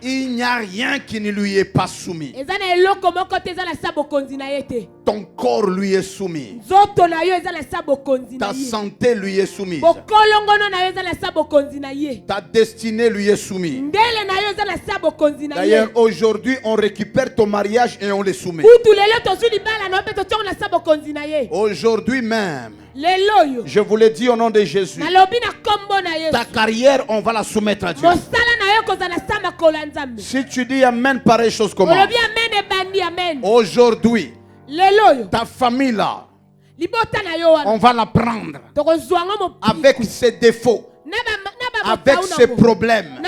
Il n'y a rien qui ne lui est pas soumis. Eza na eloko moko te eza na sabo konzi na ye te. Ton corps lui est soumis. Nzoto na yo eza na sabo konzi na Ta ye. santé lui est soumise. Bokolongono na yo eza na sabo konzi na ye. Ta destinée lui est soumise. Ndele na yo eza na sabo konzi na ye. D'ailleurs, aujourd'hui, on récupère ton mariage et on le soumet. Kutu lelo tozwi libala na yo mpe totongo na sabo konzi na ye. Aujourd'hui même, Lelo yo. je vous le dis au nom de Jésus, Nalobi na kombo na Yesu. ta carrière, on va la soumettre à Dieu. Mosala na yo kozala sama kola nzambe. Si tu dis Amen, pareille chose comment? Olobi amen ebandi amen. Aujourd'hui, Lelo yo. ta famille là, Libota na yo wana. on va la prendre Tokozwanga mo. avec ses défauts, avec ses problèmes.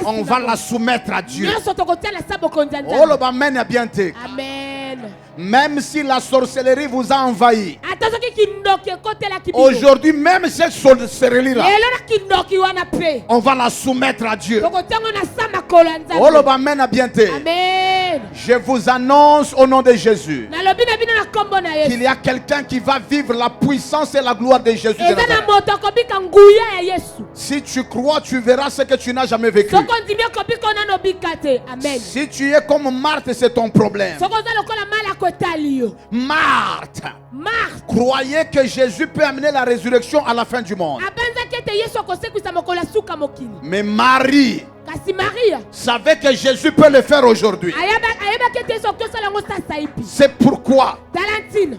On va la soumettre à Dieu. Nyonso tokotia na sabo konzi ya Oh, nzambe. le amen est bien dit. Amen. Même si la sorcellerie vous a envahi, Ata soki kindoki ekotela kibino. aujourd'hui, même cette sorcellerie là, Lelo na kindoki wana pe. on va la soumettre à Dieu. Tokotiango na sama kola ya Oh, le nzambe. amen est bien dit. Amen. Je vous annonce au nom de Jésus Nalobi na bino na kombo na Yesu. qu'il y a quelqu'un qui va vivre la puissance et la gloire de Jésus de Eza na Nazareth. moto akobika nguya ya Yesu. Si tu crois, tu verras ce que tu n'as jamais vécu. Soko ndimi akobika ona bika te. Amen. Si tu es comme Marthe, c'est ton problème. Soko oza lokola mala akotali yo. Marthe Marthe. croyait que Jésus peut amener la résurrection à la fin du monde. Abanzaki ete Yesu akosekwisa mokolo ya suka mokili. Mais Marie Kasi Maria savait que Jésus peut le faire aujourd'hui. ayebaki ete Yesu akosala yango sasa ipi. C'est pourquoi Talentine.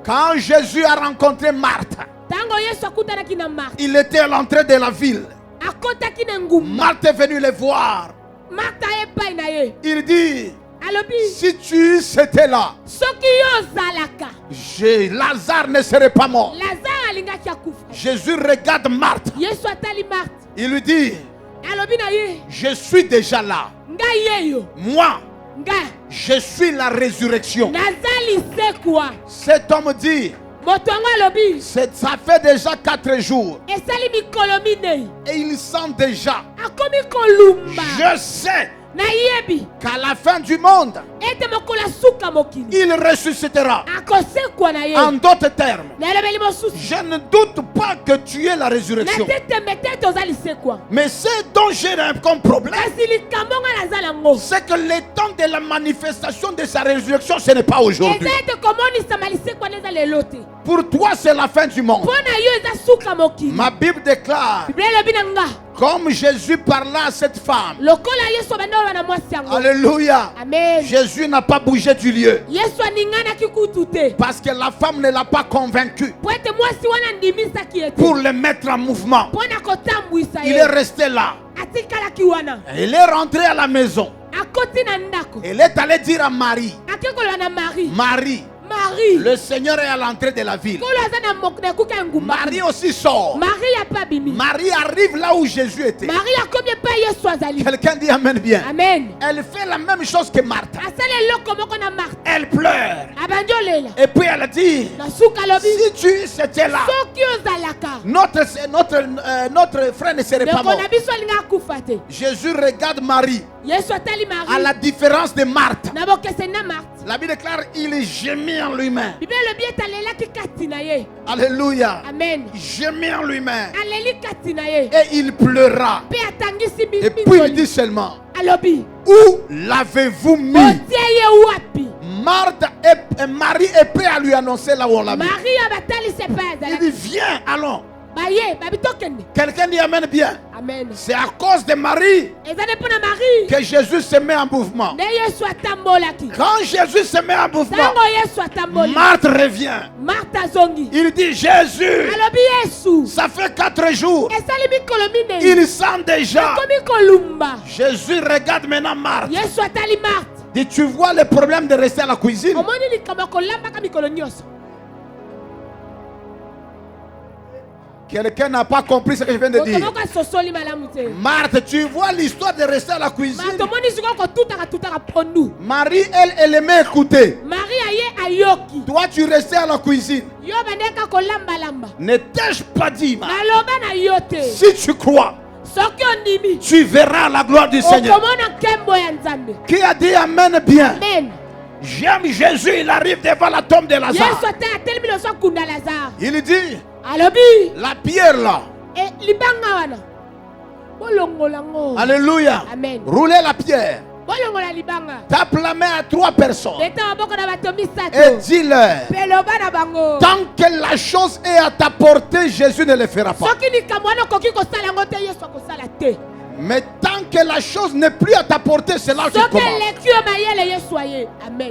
quand Jésus a rencontré Marthe, Tango Yesu akutanaki na Marthe. il était à l'entrée de la ville. Akotaki na ngumba. Marthe est venue le voir. Marthe ayepai na ye. Il dit, Alobi. si tu étais là, Soki yo ozalaka. Lazare ne serait pas mort. Lazare alingaki akufa. Jésus regarde Marthe. Yesu atali Marthe. Il lui dit, Alobi na ye. je suis déjà là. Ngai yeyo. Moi, Nga. je suis la résurrection. Nazali sekwa. Cet homme dit, Moto yango alobi. ça fait déjà 4 jours. Esali mikolo minei. Et il sent déjà, Akomi kolumba. je sais qu'à la fin du monde, il ressuscitera. En d'autres termes, je ne doute pas que tu aies la résurrection. Mais ce dont j'ai comme problème, c'est que le temps de la manifestation de sa résurrection, ce n'est pas aujourd'hui. Pour toi, c'est la fin du monde. Ma Bible déclare, comme Jésus parla à cette femme, alléluia, Amen. Jésus n'a pas bougé du lieu parce que la femme ne l'a pas convaincu pour le mettre en mouvement. Il est resté là. Il est rentré à la maison. Il est allé dire à Marie, Marie, le Seigneur est à l'entrée de la ville. Marie aussi sort. Marie arrive là où Jésus était. Quelqu'un dit Amen bien. Amen. Elle fait la même chose que Marthe. Elle pleure. Et puis elle dit, si tu étais là, notre frère ne serait pas mort. Jésus regarde Marie. À la différence de Marthe, la Bible déclare il gémit en lui-même. Alléluia. Amen. Gémit en lui-même. Et il pleura. Et puis il dit seulement, où l'avez-vous mis? Marie est prête à lui annoncer là où on l'a mis. Il dit viens, allons. Quelqu'un dit Amen bien. Amen. C'est à cause de Marie que Jésus se met en mouvement. Quand Jésus se met en mouvement, Marthe revient. Il dit Jésus, ça fait 4 jours. Il sent déjà. Jésus regarde maintenant Marthe. Dit tu vois le problème de rester à la cuisine? Quelqu'un n'a pas compris ce que je viens de dire. Marthe, tu vois l'histoire de rester à la cuisine. Marie, elle aimait écouter. Toi, tu restais à la cuisine. Ne t'ai-je pas dit, si tu crois, tu verras la gloire du Seigneur. Qui a dit Amen bien? J'aime Jésus, il arrive devant la tombe de Lazare. Il dit, la pierre là. Alléluia. Amen. Roulez la pierre. Tape la main à 3 personnes. Et dis-leur, tant que la chose est à ta portée, Jésus ne le fera pas. Mais tant que la chose n'est plus à ta portée, c'est là que tu commences.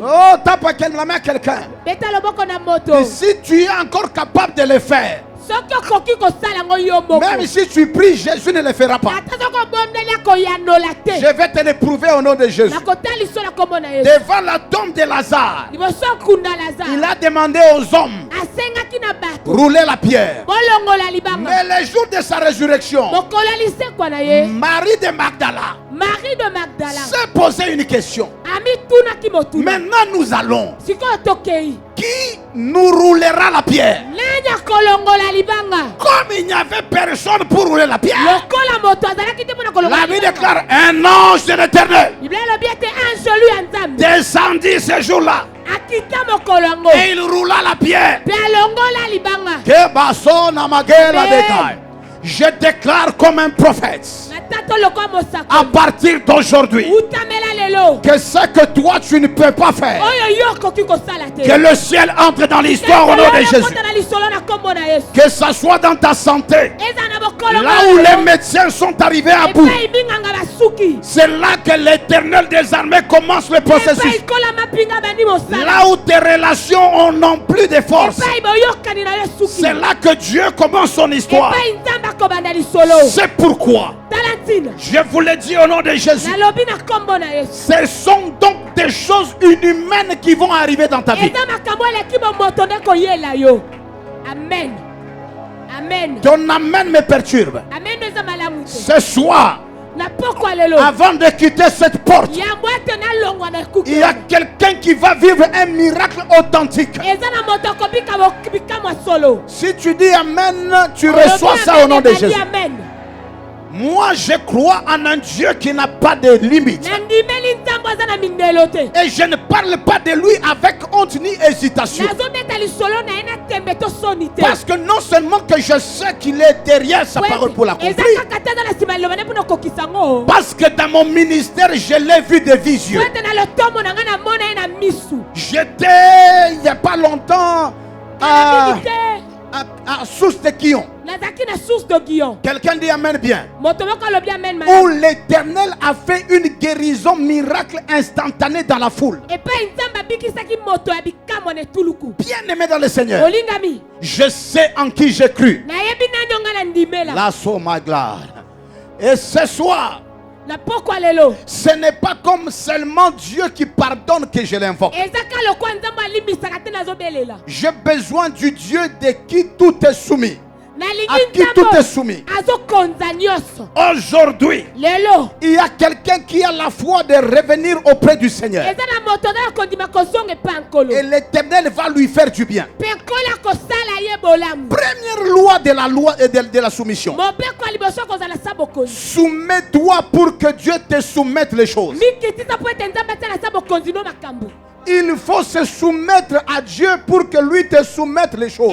Oh, tape la main à quelqu'un. Si tu es encore capable de le faire, même si tu pries, Jésus ne le fera pas. Je vais te le prouver au nom de Jésus. Devant la tombe de Lazare, il a demandé aux hommes rouler la pierre. Mais le jour de sa résurrection, Marie de Magdala s'est posé une question. Maintenant nous allons. Qui nous roulera la pierre? Comme il n'y avait personne pour rouler la pierre, la Bible déclare un ange de l'Éternel descendit ce jour-là et il roula la pierre. Que basson à ma gueule à détail. Je déclare comme un prophète à partir d'aujourd'hui que ce que toi tu ne peux pas faire, que le ciel entre dans l'histoire au nom de Jésus. Que ça soit dans ta santé, là où les médecins sont arrivés à bout, c'est là que l'Éternel des armées commence le processus. Là où tes relations n'ont plus de force, c'est là que Dieu commence son histoire. C'est pourquoi je vous le dis au nom de Jésus, ce sont donc des choses inhumaines qui vont arriver dans ta vie. Amen. Amen. Ton amen me perturbe. Ce soir, avant de quitter cette porte, il y a quelqu'un qui va vivre un miracle authentique. Si tu dis Amen, tu reçois ça au nom de Jésus. Moi, je crois en un Dieu qui n'a pas de limite. Et je ne parle pas de lui avec honte ni hésitation. Parce que non seulement que je sais qu'il est derrière sa parole pour l'accomplir, parce que dans mon ministère, je l'ai vu de visu. J'étais, il n'y a pas longtemps, à Source de Guillon. Quelqu'un dit Amen bien. Où l'Éternel a fait une guérison miracle instantanée dans la foule. Bien aimé dans le Seigneur, je sais en qui j'ai cru. La gloire. Et ce soir, ce n'est pas comme seulement Dieu qui pardonne que je l'invoque. J'ai besoin du Dieu de qui tout est soumis. À qui tout est soumis. Aujourd'hui, il y a quelqu'un qui a la foi de revenir auprès du Seigneur. Et l'Éternel va lui faire du bien. Première loi de la soumission. Soumets-toi pour que Dieu te soumette les choses. Il faut se soumettre à Dieu pour que lui te soumette les choses.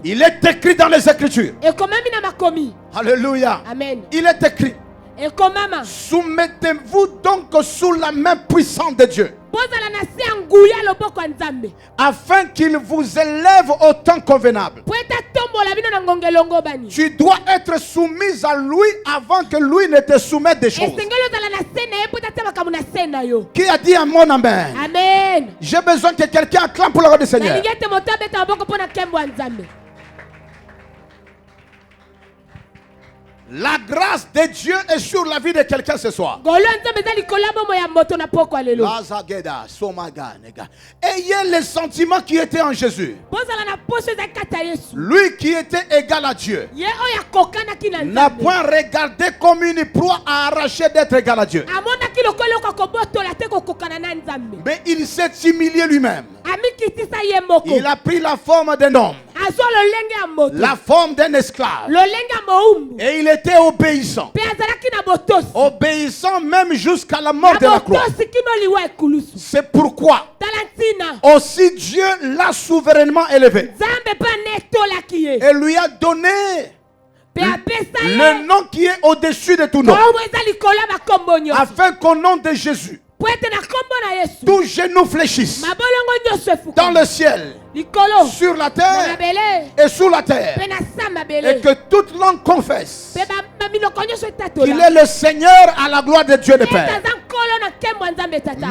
Il est écrit dans les Écritures. Alléluia. Amen. Il est écrit. Soumettez-vous donc sous la main puissante de Dieu, afin qu'il vous élève au temps convenable. Tu dois être soumise à lui avant que lui ne te soumette des choses. Qui a dit à mon amen? Amen. J'ai besoin que quelqu'un acclame pour la gloire du Seigneur. La grâce de Dieu est sur la vie de quelqu'un ce soir. Ayez le sentiment qui était en Jésus. Lui qui était égal à Dieu n'a point regardé comme une proie à arracher d'être égal à Dieu. Mais il s'est humilié lui-même. Il a pris la forme d'un homme, la forme d'un esclave. Et il était obéissant. Obéissant même jusqu'à la mort de la croix. C'est pourquoi aussi Dieu l'a souverainement élevé et lui a donné le nom qui est au-dessus de tout nom, afin qu'au nom de Jésus, tout genou fléchisse dans le ciel, sur la terre et sous la terre, et que toute langue confesse qu'il est le Seigneur à la gloire de Dieu le Père.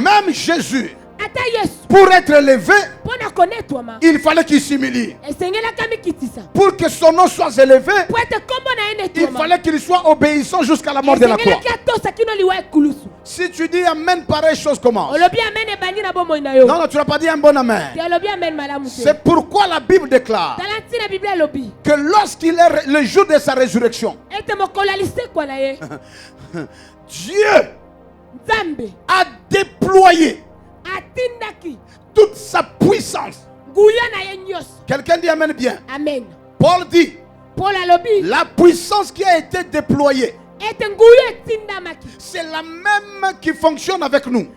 Même Jésus, pour être élevé, il fallait qu'il s'humilie. Pour que son nom soit élevé, il fallait qu'il soit obéissant jusqu'à la mort de la croix. Si tu dis Amen, pareille chose commence. Non, tu n'as pas dit un bon Amen. C'est pourquoi la Bible déclare que lorsqu'il est le jour de sa résurrection, Dieu a déployé toute sa puissance. Quelqu'un dit Amen bien. Amen. Paul dit, la puissance qui a été déployée, c'est la même qui fonctionne avec nous.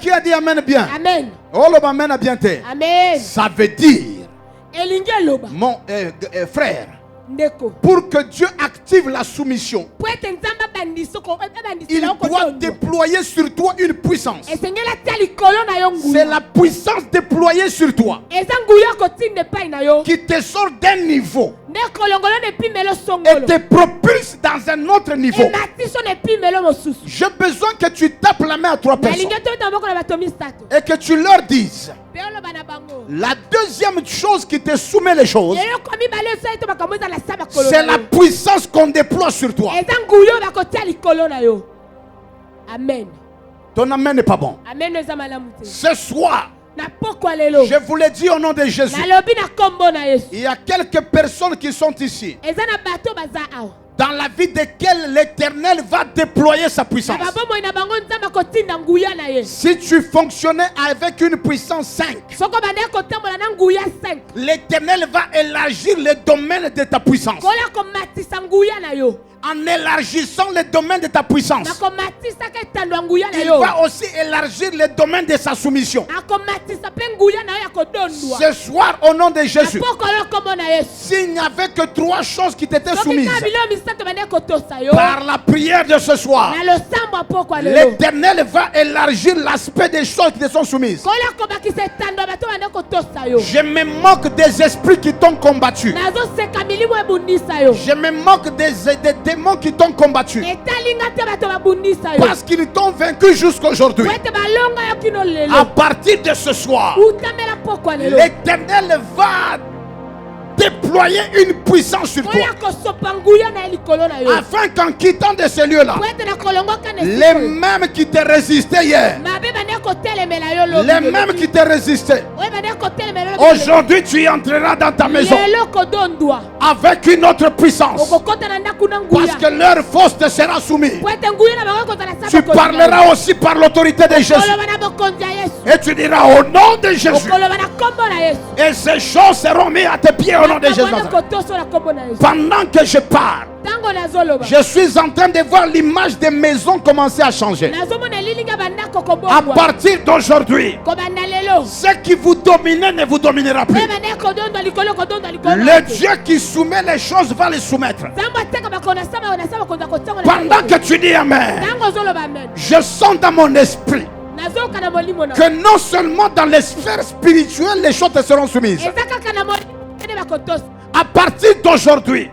Qui a dit Amen bien? Amen. Oh, le Amen a bien été. Amen. Ça veut dire, mon frère, pour que Dieu active la soumission, il doit déployer sur toi une puissance. C'est la puissance déployée sur toi qui te sort d'un niveau et te propulse dans un autre niveau. J'ai besoin que tu tapes la main à trois personnes et que tu leur dises: la deuxième chose qui te soumet les choses, c'est la puissance qu'on déploie sur toi. Amen. Ton amen n'est pas bon. Amen. Ce soir, Je vous l'ai dit au nom de Jésus. Il y a quelques personnes qui sont ici, dans la vie desquelles l'Éternel va déployer sa puissance. Si tu fonctionnais avec une puissance 5, l'Éternel va élargir le domaine de ta puissance. En élargissant le domaine de ta puissance, il va aussi élargir le domaine de sa soumission. Ce soir, au nom de Jésus, s'il n'y avait que 3 choses qui t'étaient soumises par la prière de ce soir, l'Éternel va élargir l'aspect des choses qui te sont soumises. Je me moque des esprits qui t'ont combattu. Je me moque des démons qui t'ont combattu, parce qu'ils t'ont vaincu jusqu'aujourd'hui. À partir de ce soir, l'Éternel va déployer une puissance sur toi, afin qu'en quittant de ce lieu-là, les mêmes qui te résistaient hier, les mêmes qui te résistaient, aujourd'hui tu entreras dans ta maison avec une autre puissance, parce que leur force te sera soumise. Tu parleras aussi par l'autorité de Jésus, et tu diras au nom de Jésus, et ces choses seront mises à tes pieds au nom de Jésus. Pendant que je parle, je suis en train de voir l'image des maisons commencer à changer. À partir d'aujourd'hui, ce qui vous dominait ne vous dominera plus. Le Dieu qui soumet les choses va les soumettre. Pendant que tu dis Amen, je sens dans mon esprit que non seulement dans les sphères spirituelles les choses te seront soumises. À partir d'aujourd'hui,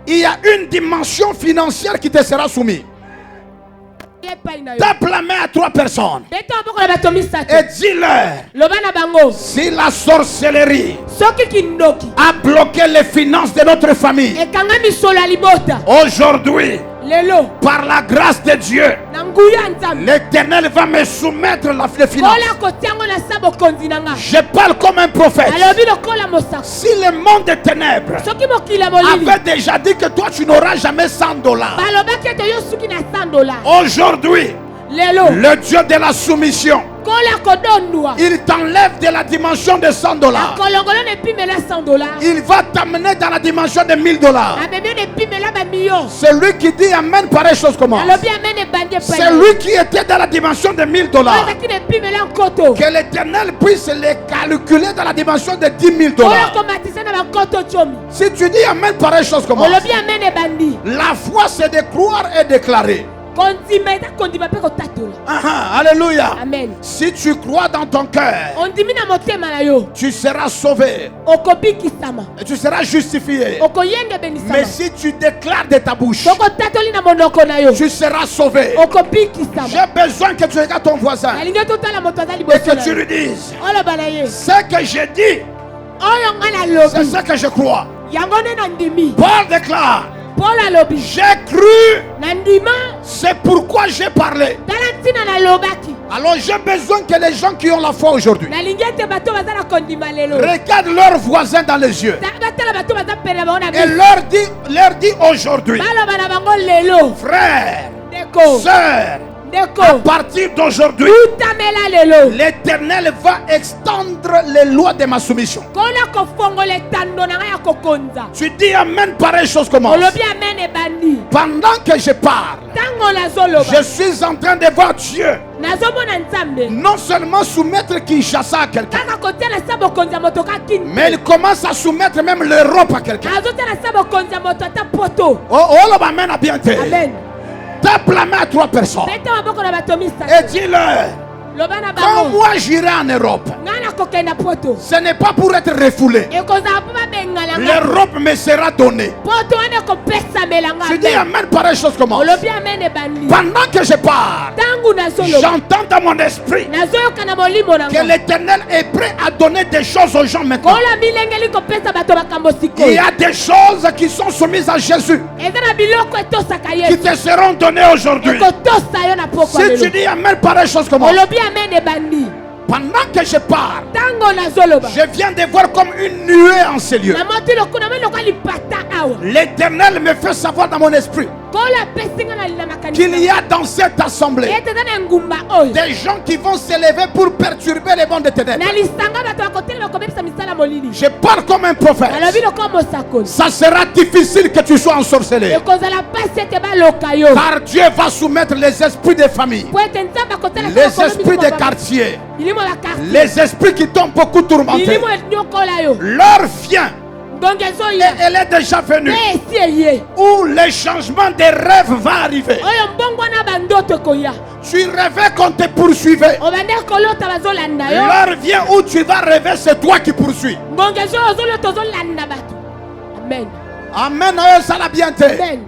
il y a une dimension financière qui te sera soumise. Tape la main à 3 personnes et dis-leur: si la sorcellerie a bloqué les finances de notre famille, aujourd'hui, par la grâce de Dieu, l'Éternel va me soumettre les finances. Je parle comme un prophète. Si le monde des ténèbres avait déjà dit que toi tu n'auras jamais $100, aujourd'hui, le Dieu de la soumission, il t'enlève de la dimension de $100. Il va t'amener dans la dimension de $1000. Celui qui dit Amen, pareille chose comment? Celui qui était dans la dimension de $1000, que l'Éternel puisse les calculer dans la dimension de $10 000. Si tu dis Amen, pareille chose comment? La foi, c'est de croire et déclarer. Alléluia. Amen. Si tu crois dans ton cœur, tu seras sauvé et tu seras justifié. Mais si tu déclares de ta bouche, tu seras sauvé. J'ai besoin que tu regardes ton voisin et que tu lui dises: ce que j'ai dit, c'est ce que je crois. Paul déclare: j'ai cru, c'est pourquoi j'ai parlé. Alors j'ai besoin que les gens qui ont la foi aujourd'hui regardent leurs voisins dans les yeux et leur dit aujourd'hui: frère, sœur, à partir d'aujourd'hui, l'Éternel va extendre les lois de ma soumission. Tu dis Amen, pareille chose commence. Pendant que je parle, je suis en train de voir Dieu non seulement soumettre Kinshasa à quelqu'un, mais il commence à soumettre même l'Europe à quelqu'un. Oh, Amen a bien été. Tape la main à 3 personnes et dis-leur: quand moi j'irai en Europe, ce n'est pas pour être refoulé. L'Europe me sera donnée. Je dis Amen, pareille chose comment? Pendant que je parle, j'entends dans mon esprit que l'Éternel est prêt à donner des choses aux gens maintenant. Il y a des choses qui sont soumises à Jésus qui te seront données aujourd'hui. Si tu dis Amen, pareille chose comment? Pendant que je parle, Tango nazoloba. je viens de voir comme une nuée en ces lieux. Namoti lokuna me lokali pata awa. L'Éternel me fait savoir dans mon esprit Kola pesinga na lina makanisa. qu'il y a dans cette assemblée Ete dana ngumba oyo. des gens qui vont s'élever pour perturber les mondes de ténèbres. Na lisanga bato bakotela bakobebisa misala molili. Je parle comme un prophète. Alobi lokomo sakoli. Ça sera difficile que tu sois ensorcelé. Ekozala pasi ete baloka yo. Car Dieu va soumettre les esprits des familles, Po ete nzambe akotela les esprits des quartiers, milimo la quartier. les esprits qui t'ont beaucoup tourmenté. Milimo nyokola yo. L'heure vient, Ngongezo et ye. elle est déjà venue, Esi eye. où le changement des rêves va arriver. Oyo mbongo na bandoto koya. Tu rêvais qu'on te poursuivait. Obande kolota bazolanda yo. L'heure vient où tu vas rêver, c'est toi qui poursuis. Ngongezo ozolota ozolanda bato. Amen. Amen. Ça l'a bien été. Amen.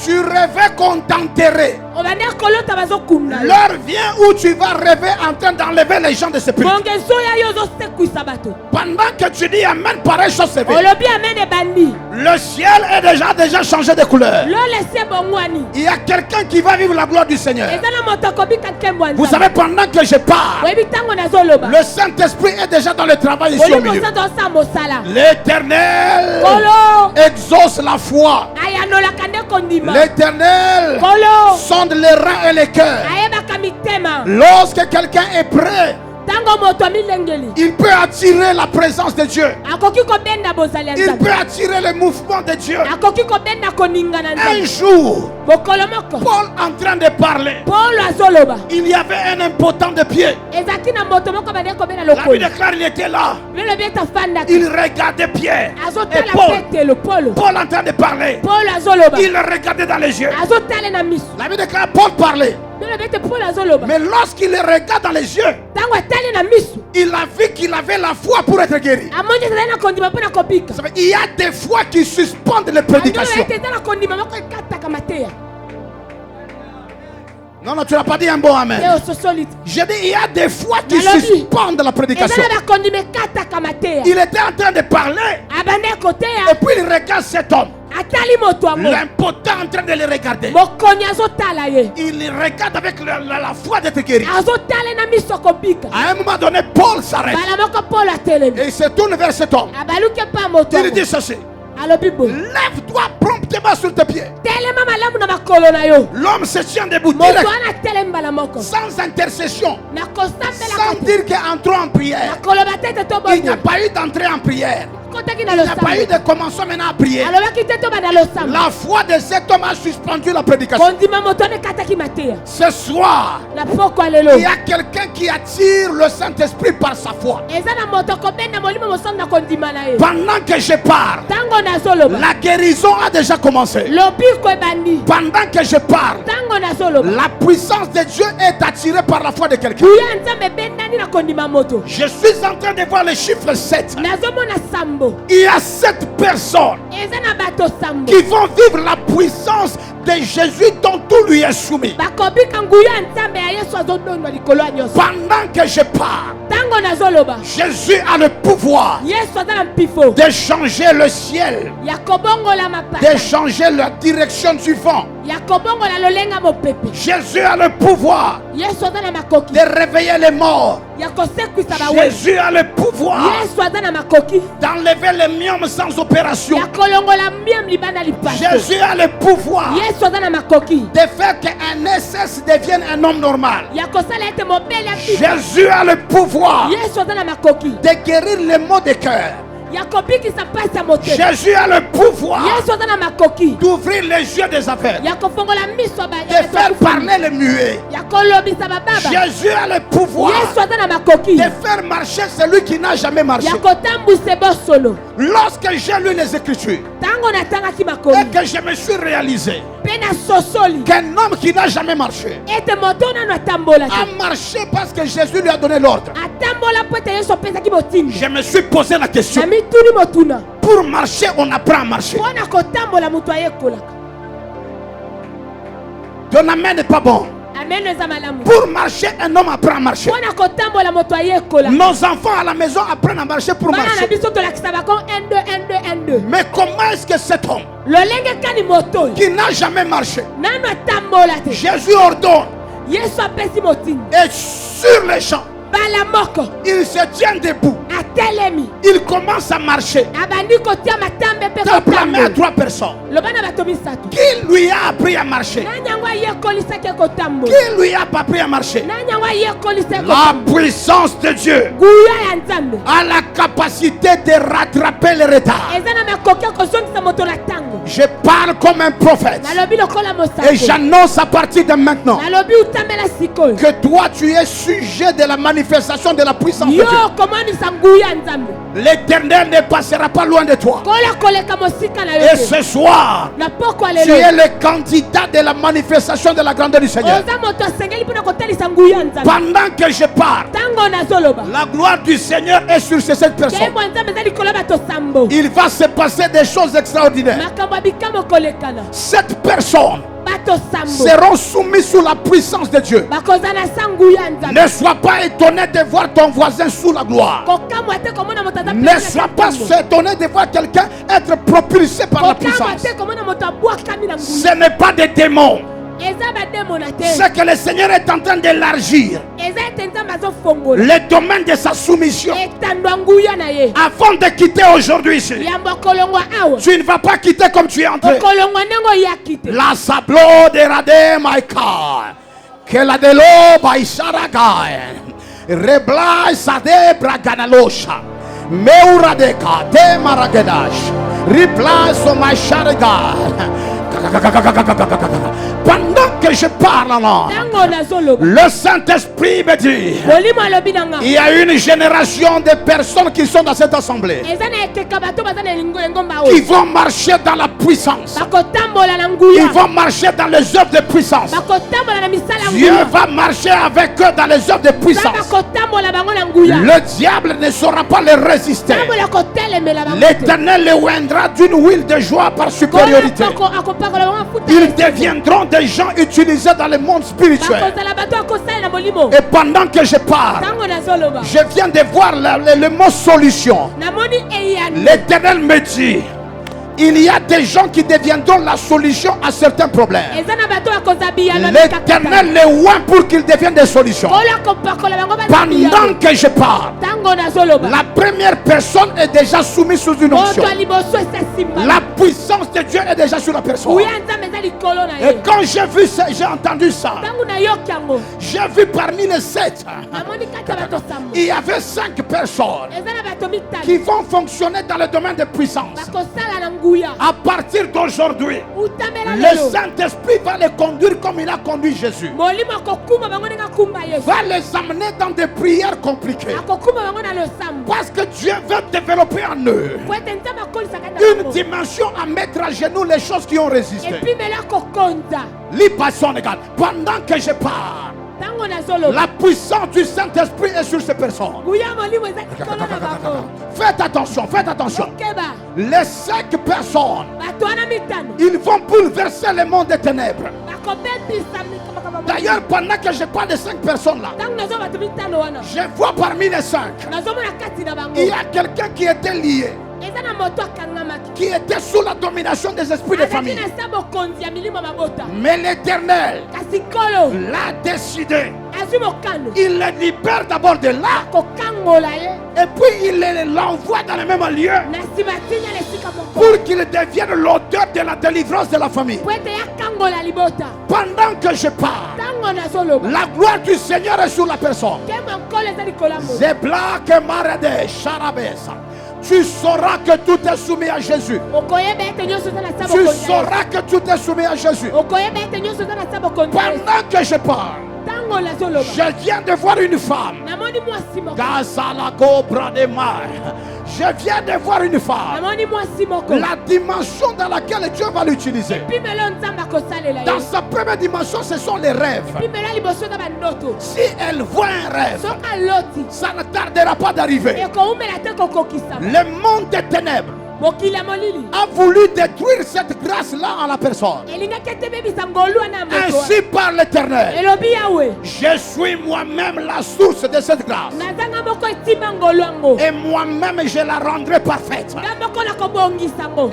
Tu rêvais qu'on t'enterrait. Obande kolota bazokunda. L'heure vient où tu vas rêver en train d'enlever les gens de ce pays. Ngongezo ya yo zosekwisa bato. Pendant que tu dis Amen, pareil chose c'est vrai. Olobi amen e bandi. Le ciel est déjà changé de couleur. Lo lese bongwani. Il y a quelqu'un qui va vivre la gloire du Seigneur. Ezana moto kobika kembwanza. Vous savez, pendant que je parle, Webi tango nazoloba. le Saint-Esprit est déjà dans le travail ici au Oli milieu. mosanto sa mosala. L'Éternel Kolo. exauce la foi. Ayanola kande kondima. L'Éternel Kolo. sonde les reins et les cœurs. Ayebaka mitema. Lorsque quelqu'un est prêt, Tango moto milengeli. il peut attirer la présence de Dieu. Akoki kobenda bozali ya Il nzambe. peut attirer le mouvement de Dieu. Akoki kobenda koninga na Un nzambe. jour, Mokolo moko. Paul en train de parler, Paulo azoloba. il y avait un impotent de pied. Ezaki na moto moko bande kobenda La Bible lokolo. déclare il était là. Lelo bieta fanda. Il regardait Pierre et Azotala Paul. petelo Paulo. Paul en train de parler. Paulo azoloba. Il le regardait dans les yeux. Azotala na miso. La Bible déclare Paul parlait. Lelo bieta Paulo azoloba. Mais lorsqu'il le regarde dans les yeux, Tango atali na miso. il a vu qu'il avait la foi pour être guéri. Amonje tena kondima pona kopika. Vous savez, il y a des fois qui suspendent les prédications. Ando tena kondima moko ikata kamatea. Non, non, tu n'as pas dit un bon amen. Leo sosolite. J'ai dit, il y a des fois qui Nalobi. suspendent la prédication. Ezana kondima kata kamatea. Il était en train de parler Abande kotea. et puis il regarde cet homme. Atali moto ango. L'impotent en train de le regarder. Mokoni azotala ye. Il le regarde avec la foi d'être guéri. Azotala na miso kopika. À un moment donné, Paul s'arrête Bala moko Paulo atelemi. et il se tourne vers cet homme. Abaluke pa moto. Il dit ceci. Alobi boy. Lève-toi promptement sur tes pieds. Telema malamu na makolo na yo. L'homme se tient debout Moto direct, ana telemi bala moko. sans intercession, Na kosambela sans kote. dire qu'entrons en prière. Makolo batete to Il n'y a bongo. pas eu d'entrée en prière. Kotaki na Il n'y a pas eu losambo. de commençons maintenant à prier. Alobaki te to bana losambo. La foi de cet homme a suspendu la prédication. Kondima moto ne kataki matea. Ce soir, Na poko lelo. il y a quelqu'un qui attire le Saint-Esprit par sa foi. Eza na moto kobenda molimo mosango na kondima na ye. Pendant que je parle, Tango na zoloba. la guérison a déjà commencé. Lobiko ebandi. Pendant que je parle, Tango na zoloba. la puissance de Dieu est attirée par la foi de quelqu'un. Kuya nzambe bendani na kondima moto. Je suis en train de voir le chiffre 7. Nazomona sambo. Il y a 7 personnes Eza na bato sambo. qui vont vivre la puissance de Jésus dont tout lui est soumis. Bakobika nguya nzambe ya Yesu azodondwa likolo ya nyonso. Pendant que je parle, Tango na zoloba. Jésus a le pouvoir Yesu aza na mpifo. de changer le ciel, Ya kobongola de mapata. changer la direction du vent. Ya kobongola lolenga mopepe. Jésus a le pouvoir Yesu aza na makoki. de réveiller les morts. Ya kosekwisa bawe. Jésus a le pouvoir Yesu aza na makoki. d'enlever les myomes sans opération. Ya kolongola miam libanda lipaso. Jésus a le pouvoir Yesu aza na makoki. de faire qu'un SS devienne un homme normal. Ya kosala ete mobele api. Jésus a le pouvoir Yesu aza na makoki. de guérir les maux de cœur. Ya kobikisa pasi ya motema. Jésus a le pouvoir Yesu aza na makoki. d'ouvrir les yeux des aveugles, Ya kofongola miso ba. de faire parler les muets. Ya kolobisa bababa. Jésus a le pouvoir Yesu aza na makoki. de faire marcher celui qui n'a jamais marché. Ya kotambwisa bosolo. Lorsque j'ai lu les Écritures Tango natangaki et makoki. que je me suis réalisé Mpe na sosoli. qu'un homme qui n'a jamais marché Ete moto nano atambola te. a marché parce que Jésus lui a donné l'ordre, Atambola po ete Yesu apesaki motindi. je me suis posé la question. Na mituni motuna. Pour marcher, on apprend à marcher. Mpona kotambola moto ayekolaka. Ton amen n'est pas bon. Amen eza malamu. Pour marcher, un homme apprend à marcher. Mpona kotambola moto ayekola. Nos enfants à la maison apprennent à marcher pour Bana na marcher. biso tolakisa bako 1 2 1 2 1 2. Mais comment est-ce que cet homme Lolenge kani moto oyo. qui n'a jamais marché, Nano atambola te. Jésus ordonne Yesu apesi motindi. et sur les champs, Il se tient debout. Il commence à marcher. Tape la main à 3 personnes. Qui lui a appris à marcher? Qui lui a pas appris à marcher? La puissance de Dieu a la capacité de rattraper le retard. Je parle comme un prophète et j'annonce à partir de maintenant que toi tu es sujet de la manifestation de la puissance de Dieu. L'Éternel ne passera pas loin de toi. Et ce soir, tu es le candidat de la manifestation de la grandeur du Seigneur. Pendant que je parle, la gloire du Seigneur est sur ces 7 personnes. Il va se passer des choses extraordinaires. 7 personnes seront soumis sous la puissance de Dieu. Ne sois pas étonné de voir ton voisin sous la gloire. Ne sois pas étonné de voir quelqu'un être propulsé par la puissance. Ce n'est pas des démons. C'est que le Seigneur est en train d'élargir le domaine de sa soumission. Avant de quitter aujourd'hui ici, tu ne vas pas quitter comme tu es entré. La sablo de rade maika, que la de lo baisaragai, rebla sade braganalosha, meuradeka te maragedash, reply so my sharaga. Pendant que je parle en le Saint-Esprit me dit, il y a une génération de personnes qui sont dans cette assemblée qui vont marcher dans la puissance. Ils vont marcher dans les œuvres de puissance. Dieu va marcher avec eux dans les œuvres de puissance. Le diable ne saura pas les résister. L'Éternel les oindra d'une huile de joie par supériorité. Ils deviendront des gens utilisés dans le monde spirituel. Et pendant que je parle, je viens de voir le mot solution. L'Éternel me dit, il y a des gens qui deviendront la solution à certains problèmes. L'Éternel les oint pour qu'ils deviennent des solutions. Pendant que je parle, la première personne est déjà soumise sous une onction. La puissance de Dieu est déjà sur la personne. Et quand j'ai entendu ça, j'ai vu parmi les 7, il y avait 5 personnes qui vont fonctionner dans le domaine de puissance. À partir d'aujourd'hui, le Saint-Esprit va les conduire comme il a conduit Jésus. Va les amener dans des prières compliquées. Parce que Dieu veut développer en eux une dimension à mettre à genoux les choses qui ont résisté. Pendant que je parle, la puissance du Saint-Esprit est sur ces personnes. Faites attention, faites attention. Les 5 personnes, ils vont bouleverser le monde des ténèbres. D'ailleurs, pendant que je parle de 5 personnes là, je vois parmi les 5, il y a quelqu'un qui était lié, qui était sous la domination des esprits de famille. Mais l'Éternel l'a décidé. Il les libère d'abord de là, et puis il l'envoie dans le même lieu pour qu'il devienne l'auteur de la délivrance de la famille. Pendant que je parle, la gloire du Seigneur est sur la personne. Tu sauras que tout est soumis à Jésus. Tu sauras que tout est soumis à Jésus. Pendant que je parle, je viens de voir une femme. Je viens de voir une femme. La dimension dans laquelle Dieu va l'utiliser. Dans sa première dimension, ce sont les rêves. Si elle voit un rêve, ça ne tardera pas d'arriver. Le monde des ténèbres a voulu détruire cette grâce-là en la personne. Ainsi par l'Éternel, je suis moi-même la source de cette grâce. Et moi-même, je la rendrai parfaite.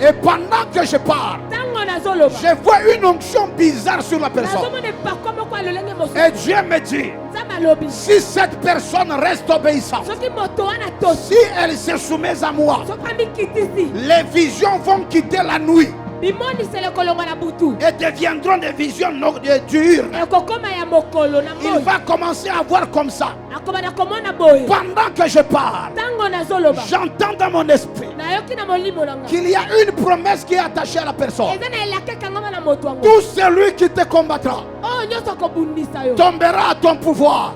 Et pendant que je parle, Je vois une onction bizarre sur la personne. Et Dieu me dit, si cette personne reste obéissante, si elle se soumet à moi, les visions vont quitter la nuit et deviendront des visions dures. Il va commencer à voir comme ça. Pendant que je parle, j'entends dans mon esprit qu'il y a une promesse qui est attachée à la personne. Tout celui qui te combattra tombera à ton pouvoir.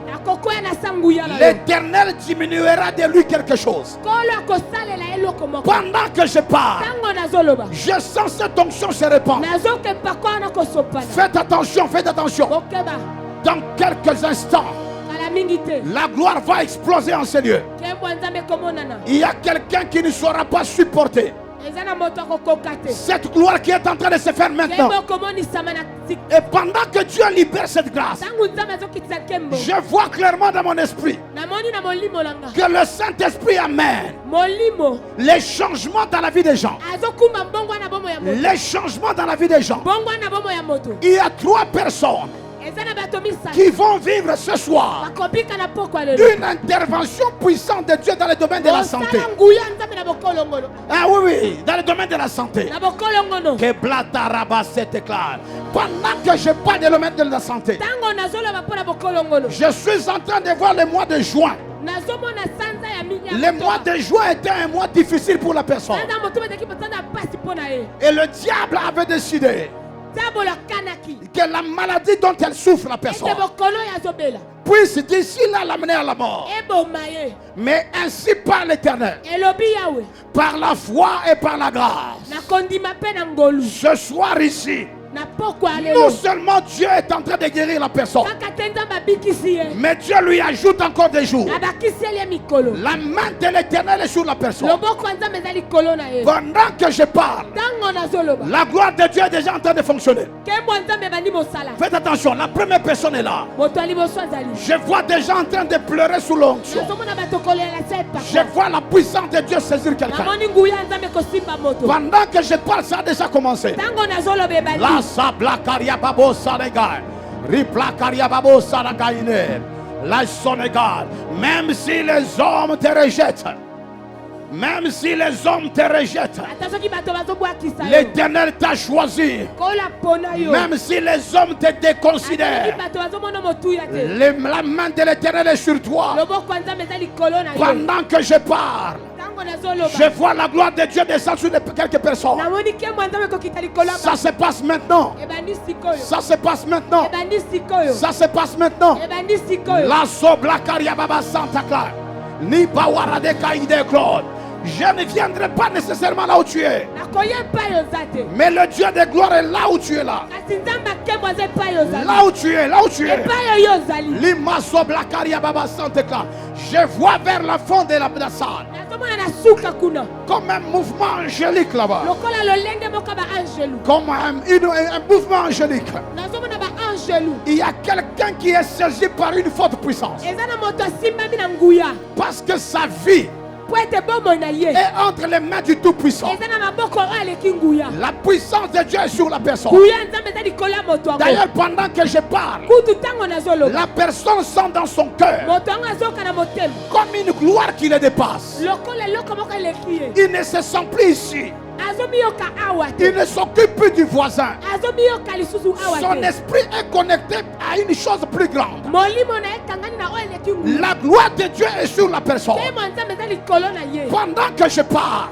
L'Éternel diminuera de lui quelque chose. Pendant que je parle, je sens cette onction se répandre. Faites attention, faites attention. Dans quelques instants, la gloire va exploser en ces lieux. Il y a quelqu'un qui ne saura pas supporter cette gloire qui est en train de se faire maintenant. Et pendant que Dieu libère cette grâce, je vois clairement dans mon esprit que le Saint-Esprit amène les changements dans la vie des gens. Les changements dans la vie des gens. Il y a 3 personnes qui vont vivre ce soir une intervention puissante de Dieu dans le domaine de la santé. Ah oui, dans le domaine de la santé. Que Blataraba s'éclaire. Pendant que je parle du domaine de la santé, je suis en train de voir le mois de juin. Le mois de juin était un mois difficile pour la personne. Et le diable avait décidé que la maladie dont elle souffre, la personne, puisse d'ici là l'amener à la mort. Mais ainsi par l'Éternel, par la foi et par la grâce, ce soir ici, non seulement Dieu est en train de guérir la personne, mais Dieu lui ajoute encore des jours. La main de l'Éternel est sur la personne. Pendant que je parle, la gloire de Dieu est déjà en train de fonctionner. Faites attention, la première personne est là. Je vois des gens en train de pleurer sous l'onction. Je vois la puissance de Dieu saisir quelqu'un. Pendant que je parle, ça a déjà commencé. La sabla karia babo saregar, ripla karia babo saragaine, la sonegar. Même si les hommes te rejettent, même si les hommes te rejettent, l'Éternel t'a choisi. Même si les hommes te déconsidèrent, la main de l'Éternel est sur toi. Pendant que je parle, je vois la gloire de Dieu descendre sur quelques personnes. Ça se passe maintenant. Ça se passe maintenant. Ça se passe maintenant. La sobla karia baba santa clara. Ni bawara de kaide Claude. Je ne viendrai pas nécessairement là où tu es. Mais le Dieu de gloire est là où tu es là. Là où tu es, là où tu es. Je vois vers la fond de la salle comme un mouvement angélique là-bas. Comme un mouvement angélique. Il y a quelqu'un qui est saisi par une forte puissance. Parce que sa vie est entre les mains du Tout-Puissant. La puissance de Dieu est sur la personne. D'ailleurs, pendant que je parle, la personne sent dans son cœur comme une gloire qui le dépasse. Il ne se sent plus ici. Il ne s'occupe plus du voisin. Son esprit est connecté à une chose plus grande. La gloire de Dieu est sur la personne. Pendant que je parle,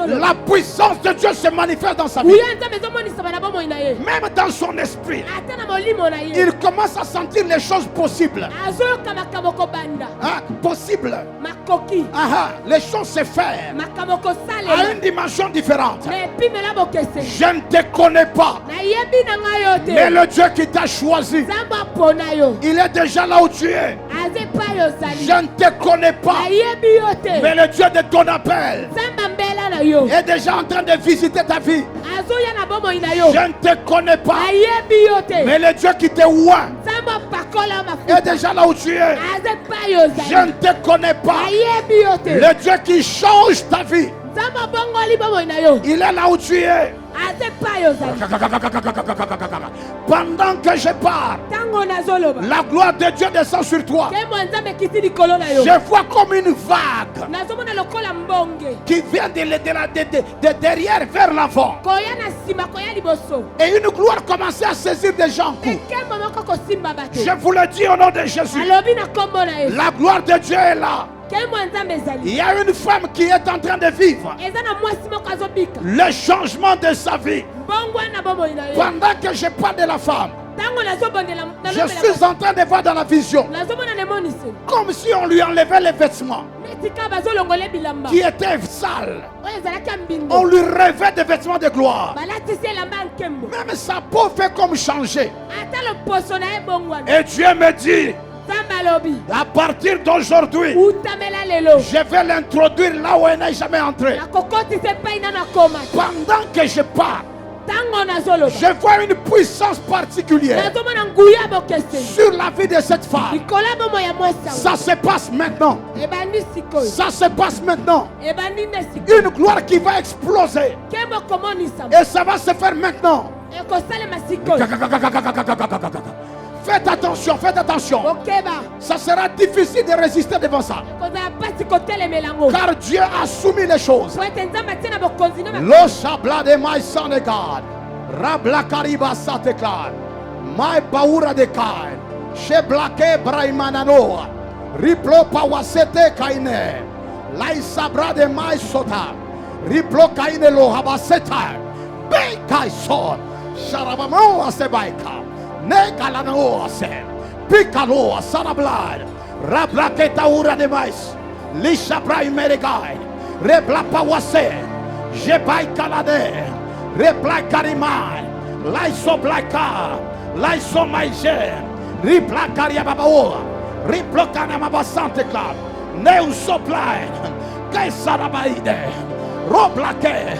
la puissance de Dieu se manifeste dans sa vie. Même dans son esprit, il commence à sentir les choses possibles. Possibles. Les choses se font à une dimension différente. Je ne te connais pas, mais le Dieu qui t'a choisi, il est déjà là où tu es. Je ne te connais pas, mais le Dieu de ton appel est déjà en train de visiter ta vie. Je ne te connais pas, mais le Dieu qui te oint est déjà là où tu es. Je ne te connais pas, le Dieu qui change ta vie, il est là où tu es. Pendant que je parle, la gloire de Dieu descend sur toi. Je vois comme une vague qui vient de derrière vers l'avant. Et une gloire commençait à saisir des gens. Je vous le dis au nom de Jésus. La gloire de Dieu est là. Il y a une femme qui est en train de vivre le changement de sa vie. Pendant que je parle de la femme, je suis en train de voir dans la vision comme si on lui enlevait les vêtements qui étaient sales. On lui revêt des vêtements de gloire. Même sa peau fait comme changer. Et Dieu me dit, à partir d'aujourd'hui, je vais l'introduire là où elle n'est jamais entrée. Pendant que je parle, je vois une puissance particulière sur la vie de cette femme. Ça se passe maintenant. Ça se passe maintenant. Une gloire qui va exploser. Et ça va se faire maintenant. Faites attention, faites attention. Ça sera difficile de résister devant ça. Car Dieu a soumis les choses. Lo sabla de mai sanegad. Rabla kariba satekar. Mai paura de kai. Sheblake braimananoa. Riplo pawasete kaine. Lai sabra de mai sota. Riplo kaine lo habaseta. Be kai son. Sharabamo asebaika. Negalano ase, Picalo, Sarablad, Rablaketa ura de mais, Lisha Braimeregai, Reblapawase, Jebai Kalade, Reblakarimai, Laiso Blaka, Laiso Maije, Riplakaria Babaoa, Riplokana Mabasante Club, Neu Soplai, Kaisarabaide, Roblake,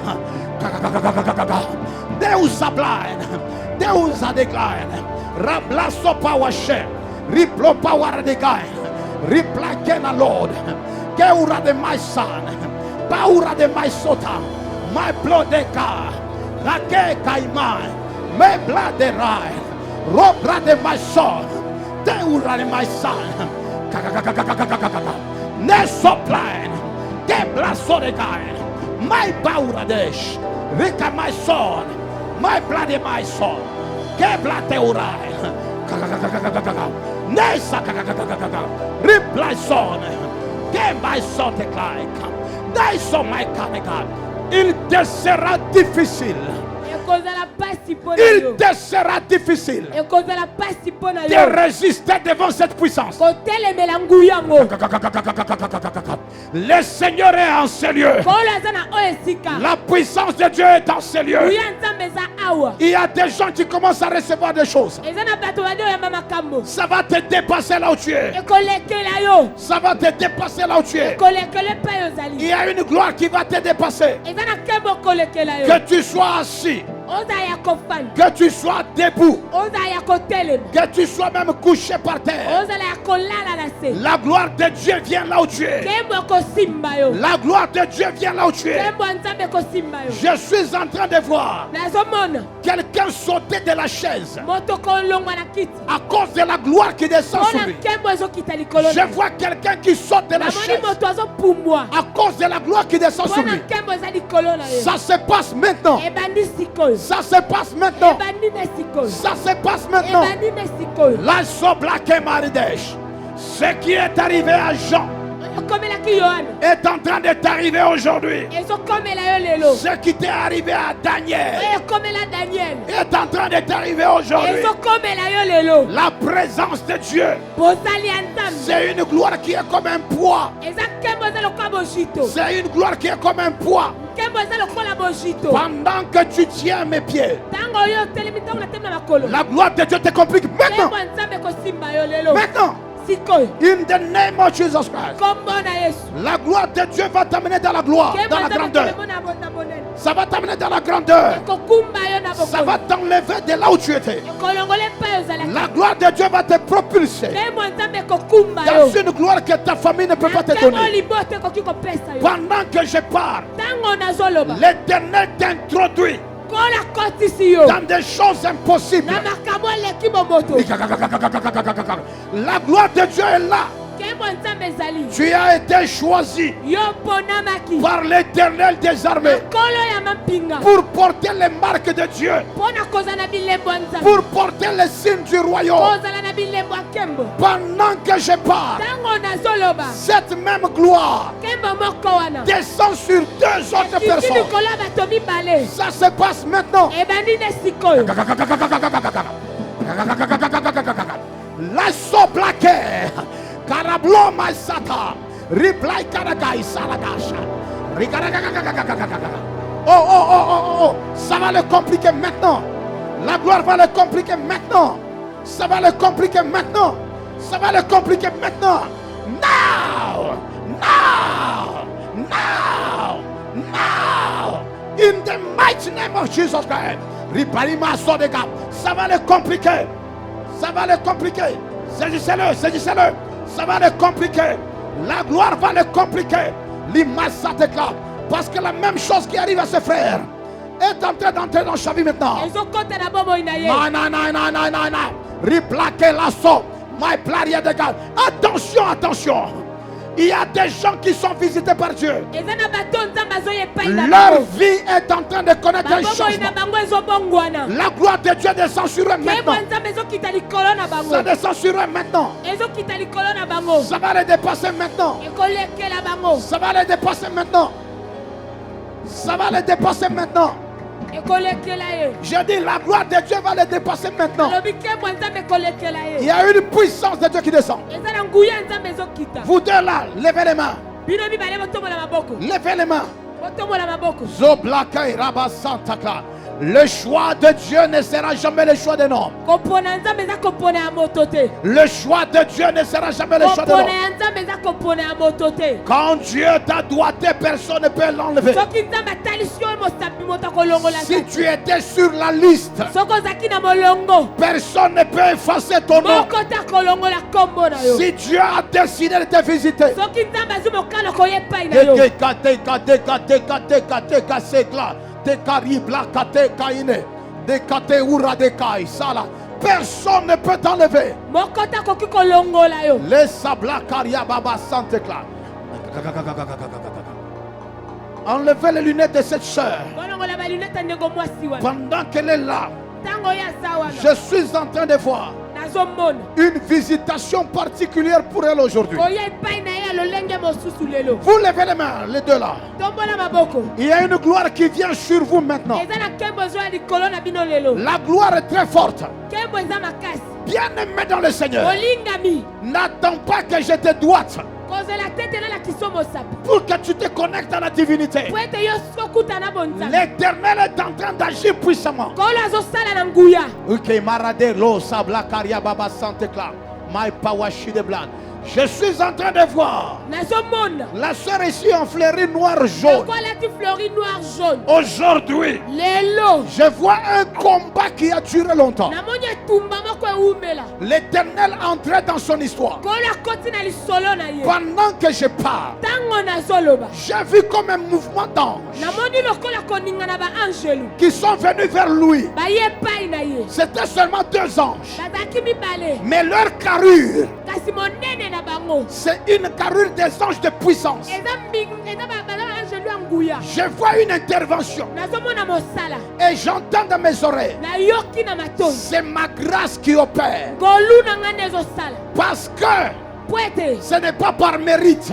Neu Sablai, Deus a declared. Rablaso power share. Riplo power de guy. Riplakena Lord. Geura de my son. Paura de my sota. My blood de car. Rake kaimai. My blood de rai. Robra de my son. Deura de my son. Ne supply. Geblaso de guy. My paura desh. Rika my son. My blood de my son. Keblate urai. Nessa reply son. Ke my son te like. Dai son my canega. Il te sera difficile. Il te sera difficile de résister devant cette puissance. Le Seigneur est en ces lieux. La puissance de Dieu est en ces lieux. Il y a des gens qui commencent à recevoir des choses. Ça va te dépasser là où tu es. Ça va te dépasser là où tu es. Il y a une gloire qui va te dépasser. Que tu sois assis, que tu sois debout, que tu sois même couché par terre, la gloire de Dieu vient là où tu es. La gloire de Dieu vient là où tu es. Je suis en train de voir quelqu'un sauter de la chaise à cause de la gloire qui descend sur lui. Je vois quelqu'un qui saute de la chaise à cause de la gloire qui descend sur lui. Ça se passe maintenant. Ça se passe maintenant. Ça se passe maintenant. La soblake maridesh. Ce qui est arrivé à Jean est en train de t'arriver aujourd'hui. Ce qui t'est arrivé à Daniel est en train de t'arriver aujourd'hui. La présence de Dieu, c'est une gloire qui est comme un poids. C'est une gloire qui est comme un poids. Pendant que tu tiens mes pieds, la gloire de Dieu te complique maintenant. Maintenant. In the name of Jesus Christ. La gloire de Dieu va t'amener dans la gloire, dans la grandeur. Ça va t'amener dans la grandeur. Ça va t'enlever de là où tu étais. La gloire de Dieu va te propulser dans une gloire que ta famille ne peut pas te donner. Pendant que je parle, l'Éternel t'introduit dans des choses impossibles. La gloire de Dieu est là. Tu as été choisi par l'Éternel des armées pour porter les marques de Dieu, pour porter les signes du royaume. Pendant que je parle, cette même gloire descend sur deux autres personnes. Ça se passe maintenant. La soplaquer. Karablo Masata, reply Karagai Salagasha. Oh, ça va le compliquer maintenant. La gloire va le compliquer maintenant. Ça va le compliquer maintenant. Ça va le compliquer maintenant. Now. In the mighty name of Jesus Christ. Riparima Sodega. Ça va le compliquer. Ça va le compliquer. Saisissez-le. Ça va le compliquer. La gloire va le compliquer. L'image déclare. Parce que la même chose qui arrive à ses frères est en train d'entrer dans sa vie maintenant. Replaquer l'assaut. My plaria de God. Attention. Il y a des gens qui sont visités par Dieu. Leur vie est en train de connaître un changement. La gloire de Dieu descend sur eux maintenant. Ça descend sur eux maintenant. Ça va les dépasser maintenant. Ça va les dépasser maintenant. Ça va les dépasser maintenant. Je dis la gloire de Dieu va les dépasser maintenant. Il y a une puissance de Dieu qui descend. Vous deux là, levez les mains. Levez les mains. Zoblakai Rabasantaka. Le choix de Dieu ne sera jamais le choix d'un homme. Le choix de Dieu ne sera jamais le choix d'un homme. Quand Dieu t'a doigté, personne ne peut l'enlever. Si tu étais sur la liste, personne ne peut effacer ton nom. Si Dieu a décidé de te visiter, personne ne peut t'enlever. Les sablakaria baba santekla. Enlevez les lunettes de cette sœur. Pendant qu'elle est là, je suis en train de voir une visitation particulière pour elle aujourd'hui. Vous levez les mains, les deux là. Il y a une gloire qui vient sur vous maintenant. La gloire est très forte. Bien aimé dans le Seigneur, n'attends pas que je te doite pour que tu te connectes à la divinité. L'Éternel est en train d'agir puissamment. Ok, Marade lo sabla karia baba sante kla. My power de blanc. Je suis en train de voir la sœur ici en fleurie noir jaune. Aujourd'hui, je vois un combat qui a duré longtemps. L'Éternel entrait dans son histoire. Pendant que je parle, j'ai vu comme un mouvement d'anges qui sont venus vers lui. C'était seulement 2 anges, mais leur carrure, c'est une carrure des anges de puissance. Je vois une intervention et j'entends dans mes oreilles, c'est ma grâce qui opère. Parce que ce n'est pas par mérite,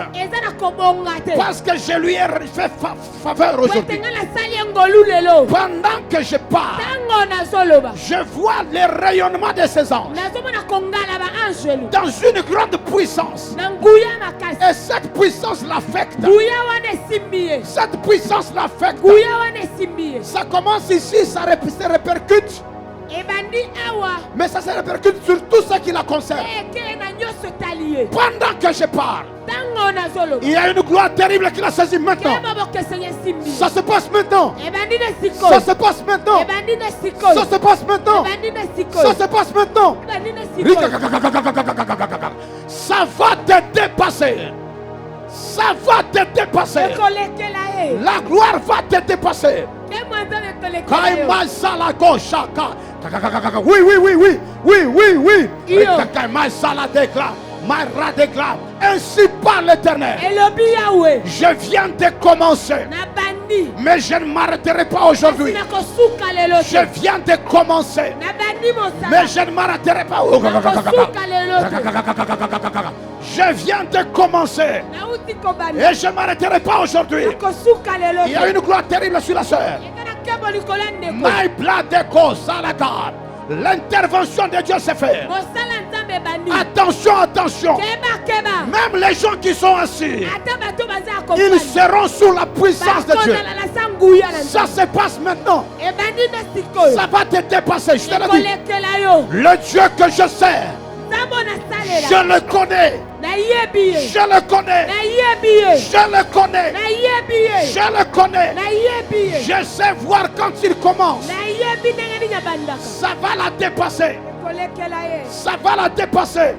parce que je lui ai fait faveur aujourd'hui. Pendant que je parle, je vois le rayonnement de ces anges dans une grande puissance. Et cette puissance l'affecte. Cette puissance l'affecte. Ça commence ici, ça se répercute. Mais ça se répercute sur tout ce qui la concerne. Pendant que je parle, il y a une gloire terrible qui la saisit maintenant. Ça se passe maintenant. Ça se passe maintenant. Ça se passe maintenant. Ça se passe maintenant. Ça va te dépasser. Ça va te dépasser. La gloire va te dépasser. Kaimazala Goshaka. Oui, oui, oui, oui, oui, oui, oui. Kaimazala déclare. Ainsi parle l'Éternel. Je viens de commencer, mais je ne m'arrêterai pas aujourd'hui. Je viens de commencer, mais je ne m'arrêterai pas. Je viens de commencer et je ne m'arrêterai pas aujourd'hui. Il y a une gloire terrible sur la sœur. My blood echoes à la garde. L'intervention de Dieu s'est faite. Attention, attention. Même les gens qui sont assis, ils seront sous la puissance de Dieu. Ça se passe maintenant. Ça va te dépasser. Je te le dis. Le Dieu que je sers, je le connais. Je le connais. Je le connais. Je le connais. Je sais voir quand il commence. Ça va la dépasser. Ça va la dépasser.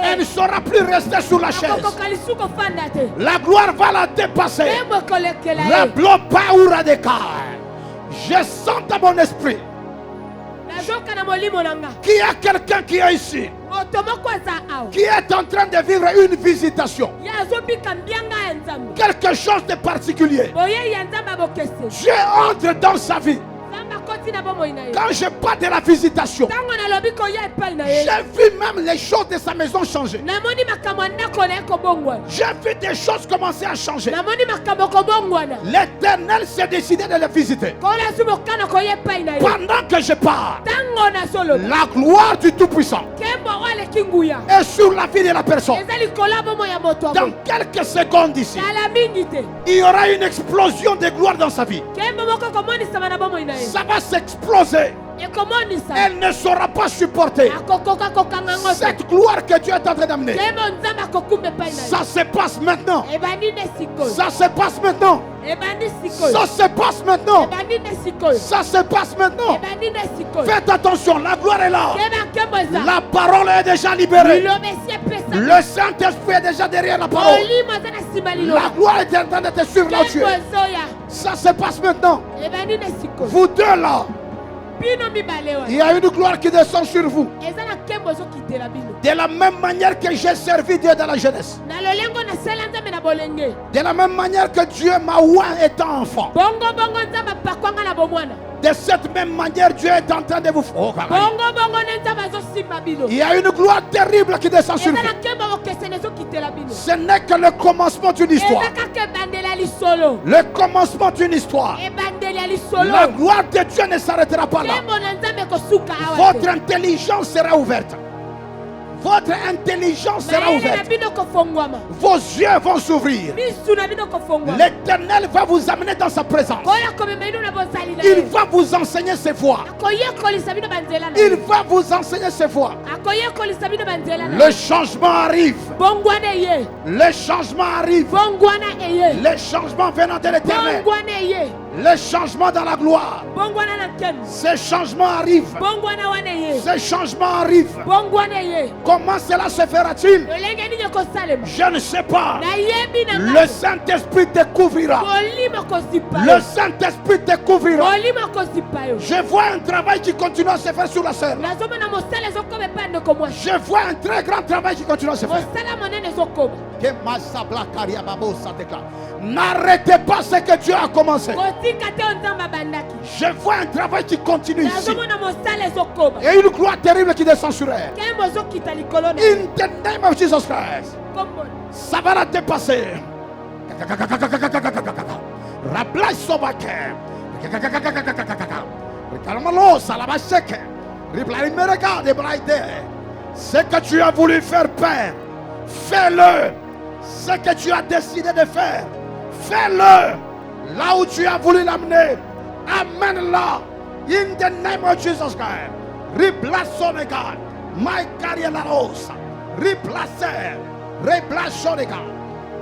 Elle ne saura plus rester sous la chaise. La gloire va la dépasser. La gloire de car. Je sens dans mon esprit qu'il y a quelqu'un qui est ici, qui est en train de vivre une visitation, quelque chose de particulier. Dieu entre dans sa vie. Quand je parle de la visitation, j'ai vu même les choses de sa maison changer. J'ai vu des choses commencer à changer. L'Éternel s'est décidé de les visiter. Pendant que je parle, la gloire du Tout-Puissant est sur la vie de la personne. Dans quelques secondes ici, il y aura une explosion de gloire dans sa vie. Ça va s'exploser. Elle ne saura pas supporter cette gloire que Dieu est en train d'amener. Ça se passe maintenant. Ça se passe maintenant. Ça se passe maintenant. Ça se passe maintenant. Faites attention, la gloire est là. La parole est déjà libérée. Le Saint-Esprit est déjà derrière la parole. La gloire est en train de te suivre là où tu es. Ça se passe maintenant. Vous deux là, il y a une gloire qui descend sur vous. De la même manière que j'ai servi Dieu dans la jeunesse. De la même manière que Dieu m'a oint étant enfant. De cette même manière, Dieu est en train de vous faire. Il y a une gloire terrible qui descend sur vous. Ce n'est que le commencement d'une histoire. Le commencement d'une histoire. La gloire de Dieu ne s'arrêtera pas là. Votre intelligence sera ouverte. Votre intelligence sera ouverte. Vos yeux vont s'ouvrir. L'Éternel va vous amener dans sa présence. Il va vous enseigner ses voies. Il va vous enseigner ses voies. Le changement arrive. Le changement arrive. Le changement venant de l'Éternel. Le changement dans la gloire. Ce changement arrive. Ce changement arrive. Comment cela se fera-t-il? Je ne sais pas. Le Saint-Esprit découvrira. Le Saint-Esprit découvrira. Je vois un travail qui continue à se faire sur la sœur. Je vois un très grand travail qui continue à se faire. N'arrêtez pas ce que Dieu a commencé. Je vois un travail qui continue ici. Et une gloire terrible qui descend sur elle. In the name of Jesus Christ. Ça va la dépasser. Ce que tu as voulu faire, Père, fais-le. Ce que tu as décidé de faire, fais-le. Là où tu as voulu l'amener, amène-la. In the name of Jesus Christ. Replace son égard. My carrière la rose. Replace. Replace son égard.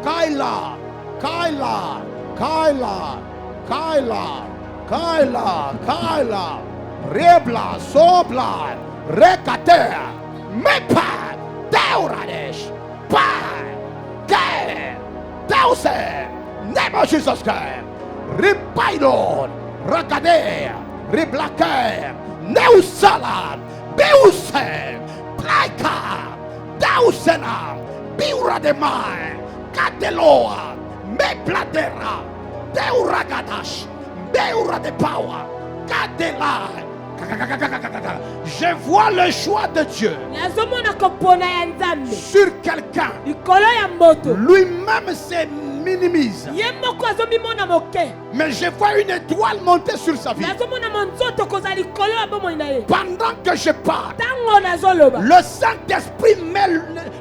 Kaila. Kaila. Kaila. Kaila. Kaila. Kaila. Rebla. Sobla. Rekater. Mepa. Teuradesh. Pa. Ke. Teuse. Name of Jesus Christ. Repailon. Ragader, Riblaker, Neusala, Beuse, Plaika, Dausena, Biura de Mai, Cadeloa, Mepladera, Deuragadash, Beura de Power, Cadela. Je vois le choix de Dieu sur quelqu'un. Lui-même se minimise. Mais je vois une étoile monter sur sa vie. Pendant que je parle, le Saint-Esprit met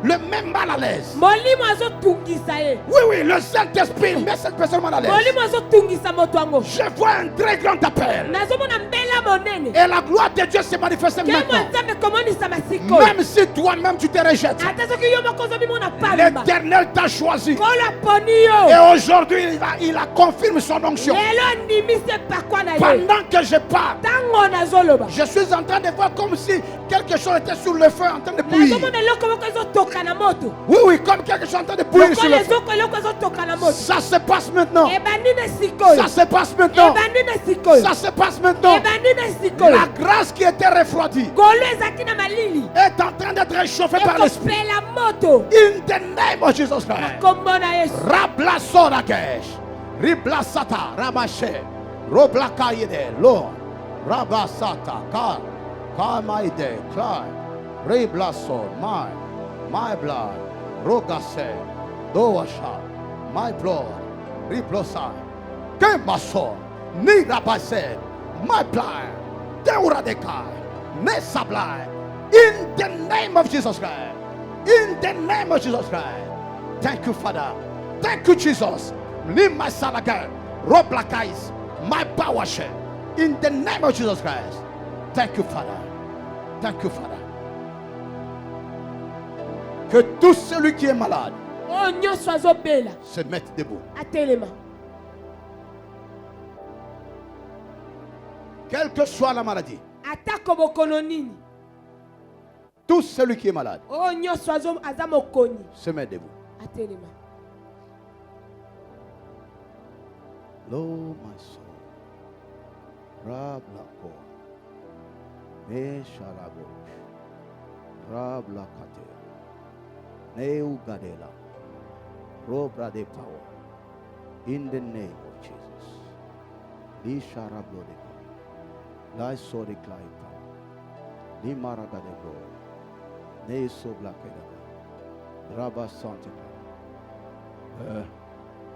le même mal à l'aise. Oui, le Saint-Esprit met cette personne mal à l'aise. Je vois un très grand appel. Et la gloire de Dieu se manifeste maintenant. Même si toi-même tu te rejettes, l'Éternel t'a choisi. Et aujourd'hui, il confirme son onction. Pendant que je parle, je suis en train de voir comme si quelque chose était sur le feu en train de bouillir. Oui, comme quelque chose en train de bouillir sur le feu. Ça se passe maintenant. Ça se passe maintenant. Ça se passe maintenant. La grâce qui était refroidie est en train d'être réchauffée par l'Esprit. In the name of Jesus Christ. Rablasorakesh, Riblasata, Ramashe, Roblakayede, Lord, Rabasata, Kamaide, Clyde, Riblason, my blood, Rogase, Doasha, my blood, Riblosai, Kemason, Nirabase, my blood, Deuradeka, Nesablai, in the name of Jesus Christ. In the name of Jesus Christ. Thank you, Father. Thank you, Jesus. Lima Salaga, Roblakais, my power share. In the name of Jesus Christ. Thank you, Father. Thank you, Father. Que tout celui qui est malade se mette debout. Quelle que soit la maladie. Tout celui qui est malade se met debout. Lo my soul, Rablako, Mesharabosh, Rablakate, Neugadela, Robra de power, in the name of Jesus. Lisharabodeka, Lysoric life power, Limaragadego, Neso Blakeda, Rabba Santika.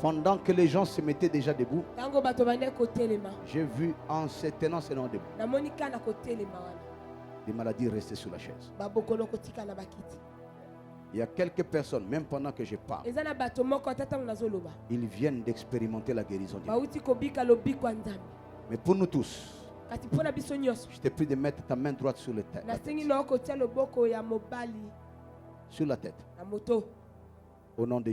Pendant que les gens se mettaient déjà debout, j'ai vu en se tenant debout, des maladies rester sur la chaise. Il y a quelques personnes, même pendant que je parle, ils viennent d'expérimenter la guérison divine. Mais pour nous tous, je te prie de mettre ta main droite sur la tête. Sur la tête. Au nom de